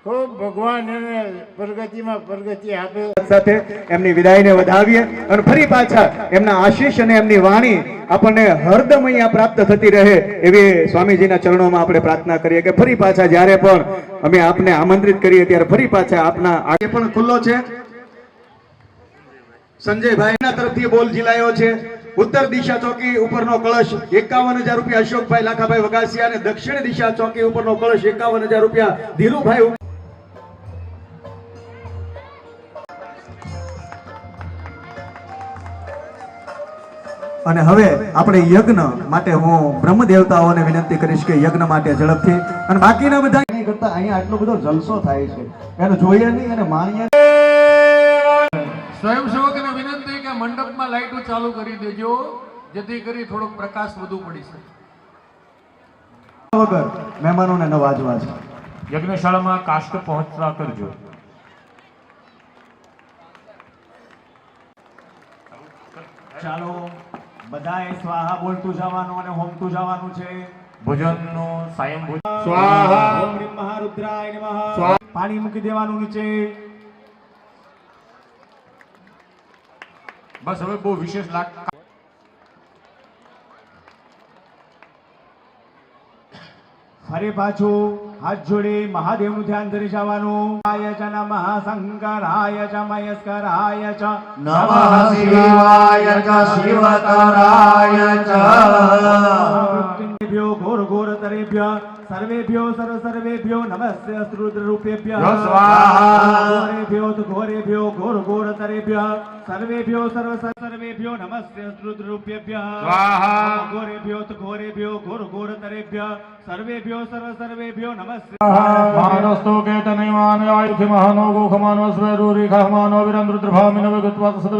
ખૂબ ભગવાન એને પ્રગતિમાં પ્રગતિ આપે. સાથે એમની વિદાયને વધાવીએ અને ફરી પાછા એમના આશીષ અને એમની વાણી આપણને હરદમ અહીંયા પ્રાપ્ત થતી રહે એવી સ્વામીજીના ચરણોમાં આપણે પ્રાર્થના કરીએ કે ફરી પાછા જ્યારે પણ અમે આપને આમંત્રિત કરીએ ત્યારે ફરી પાછા આપના આગે પણ ખુલ્લો છે. સંજયભાઈના તરફથી બોલ ઝીલાયો છે. ઉત્તર દિશા ચોકી ઉપરનો કળશ 51,000 રૂપિયા અશોકભાઈ લાખાભાઈ વગાસિયા, અને દક્ષિણ દિશા ચોકી ઉપરનો કળશ 51,000 રૂપિયા ધીરુભાઈ. અને હવે આપણે યજ્ઞ માટે હું બ્રહ્મ દેવતાઓને વિનંતી કરીશ કે યજ્ઞ માટે ઝડપથી, અને બાકીના બધા નહીં કરતા અહીંયા આટલો બધો જલસો થાય છે એને જોઈએ નહીં અને માણીએ. સ્વયંસેવકને વિનંતી કે મંડપમાં લાઈટો ચાલુ કરી દેજો, જેથી કરી થોડોક પ્રકાશ વધુ પડી શકે. વગર મહેમાનોને નવાજવા છે. યજ્ઞશાળામાં કાષ્ટ પહોંચતા કરજો. ચાલો બધાએ સ્વાહા બોલતું જવાનું અને હોમતું જવાનું છે. ભોજનનો સાયમ ભોજન સ્વાહા. ઓમ રીમ મહારુદ્રાય નમઃ. પાણી મૂકી દેવાનું નીચે. બસ હવે બહુ વિશેષ લાગ. ફરી પાછું હાથ જોડી મહાદેવનું ધ્યાન ધરી જવાનું. આય ચ નમઃ શંકરાય ચ મહેશ્વરાય ચ નમઃ શિવાય ચ શિવતરાય ચ. મૃત્યુંજયેભ્યો ઘોર ઘોરતરેભ્ય સર્વેભ્યો સર્વેભ્યો નમસ્તે અસ્ત્રુદ્ર રૂપેભ્ય સ્વાહા. ઘોરેભ્યો તો ઘોરેભ્યો ઘોર ઘોરતરેભ્ય સર્વેભ્યો સર્વેભ્યો નમસ્તે અસ્ત્રુદ્ર રૂપેભ્ય સ્વાહા. ઘોરેભ્યો તો ઘોરેભ્યો ઘોર ઘોરતરેભ્ય સર્વેભ્યો સર્વેભ્યો નમસ્તે. માનસ્તો કેતનૈમાન આયુધિ મહાનો ગોખમાનો સ્વરૂ રેખામાનો વિરમ રુદ્રભામિનો વિગત્વા સદ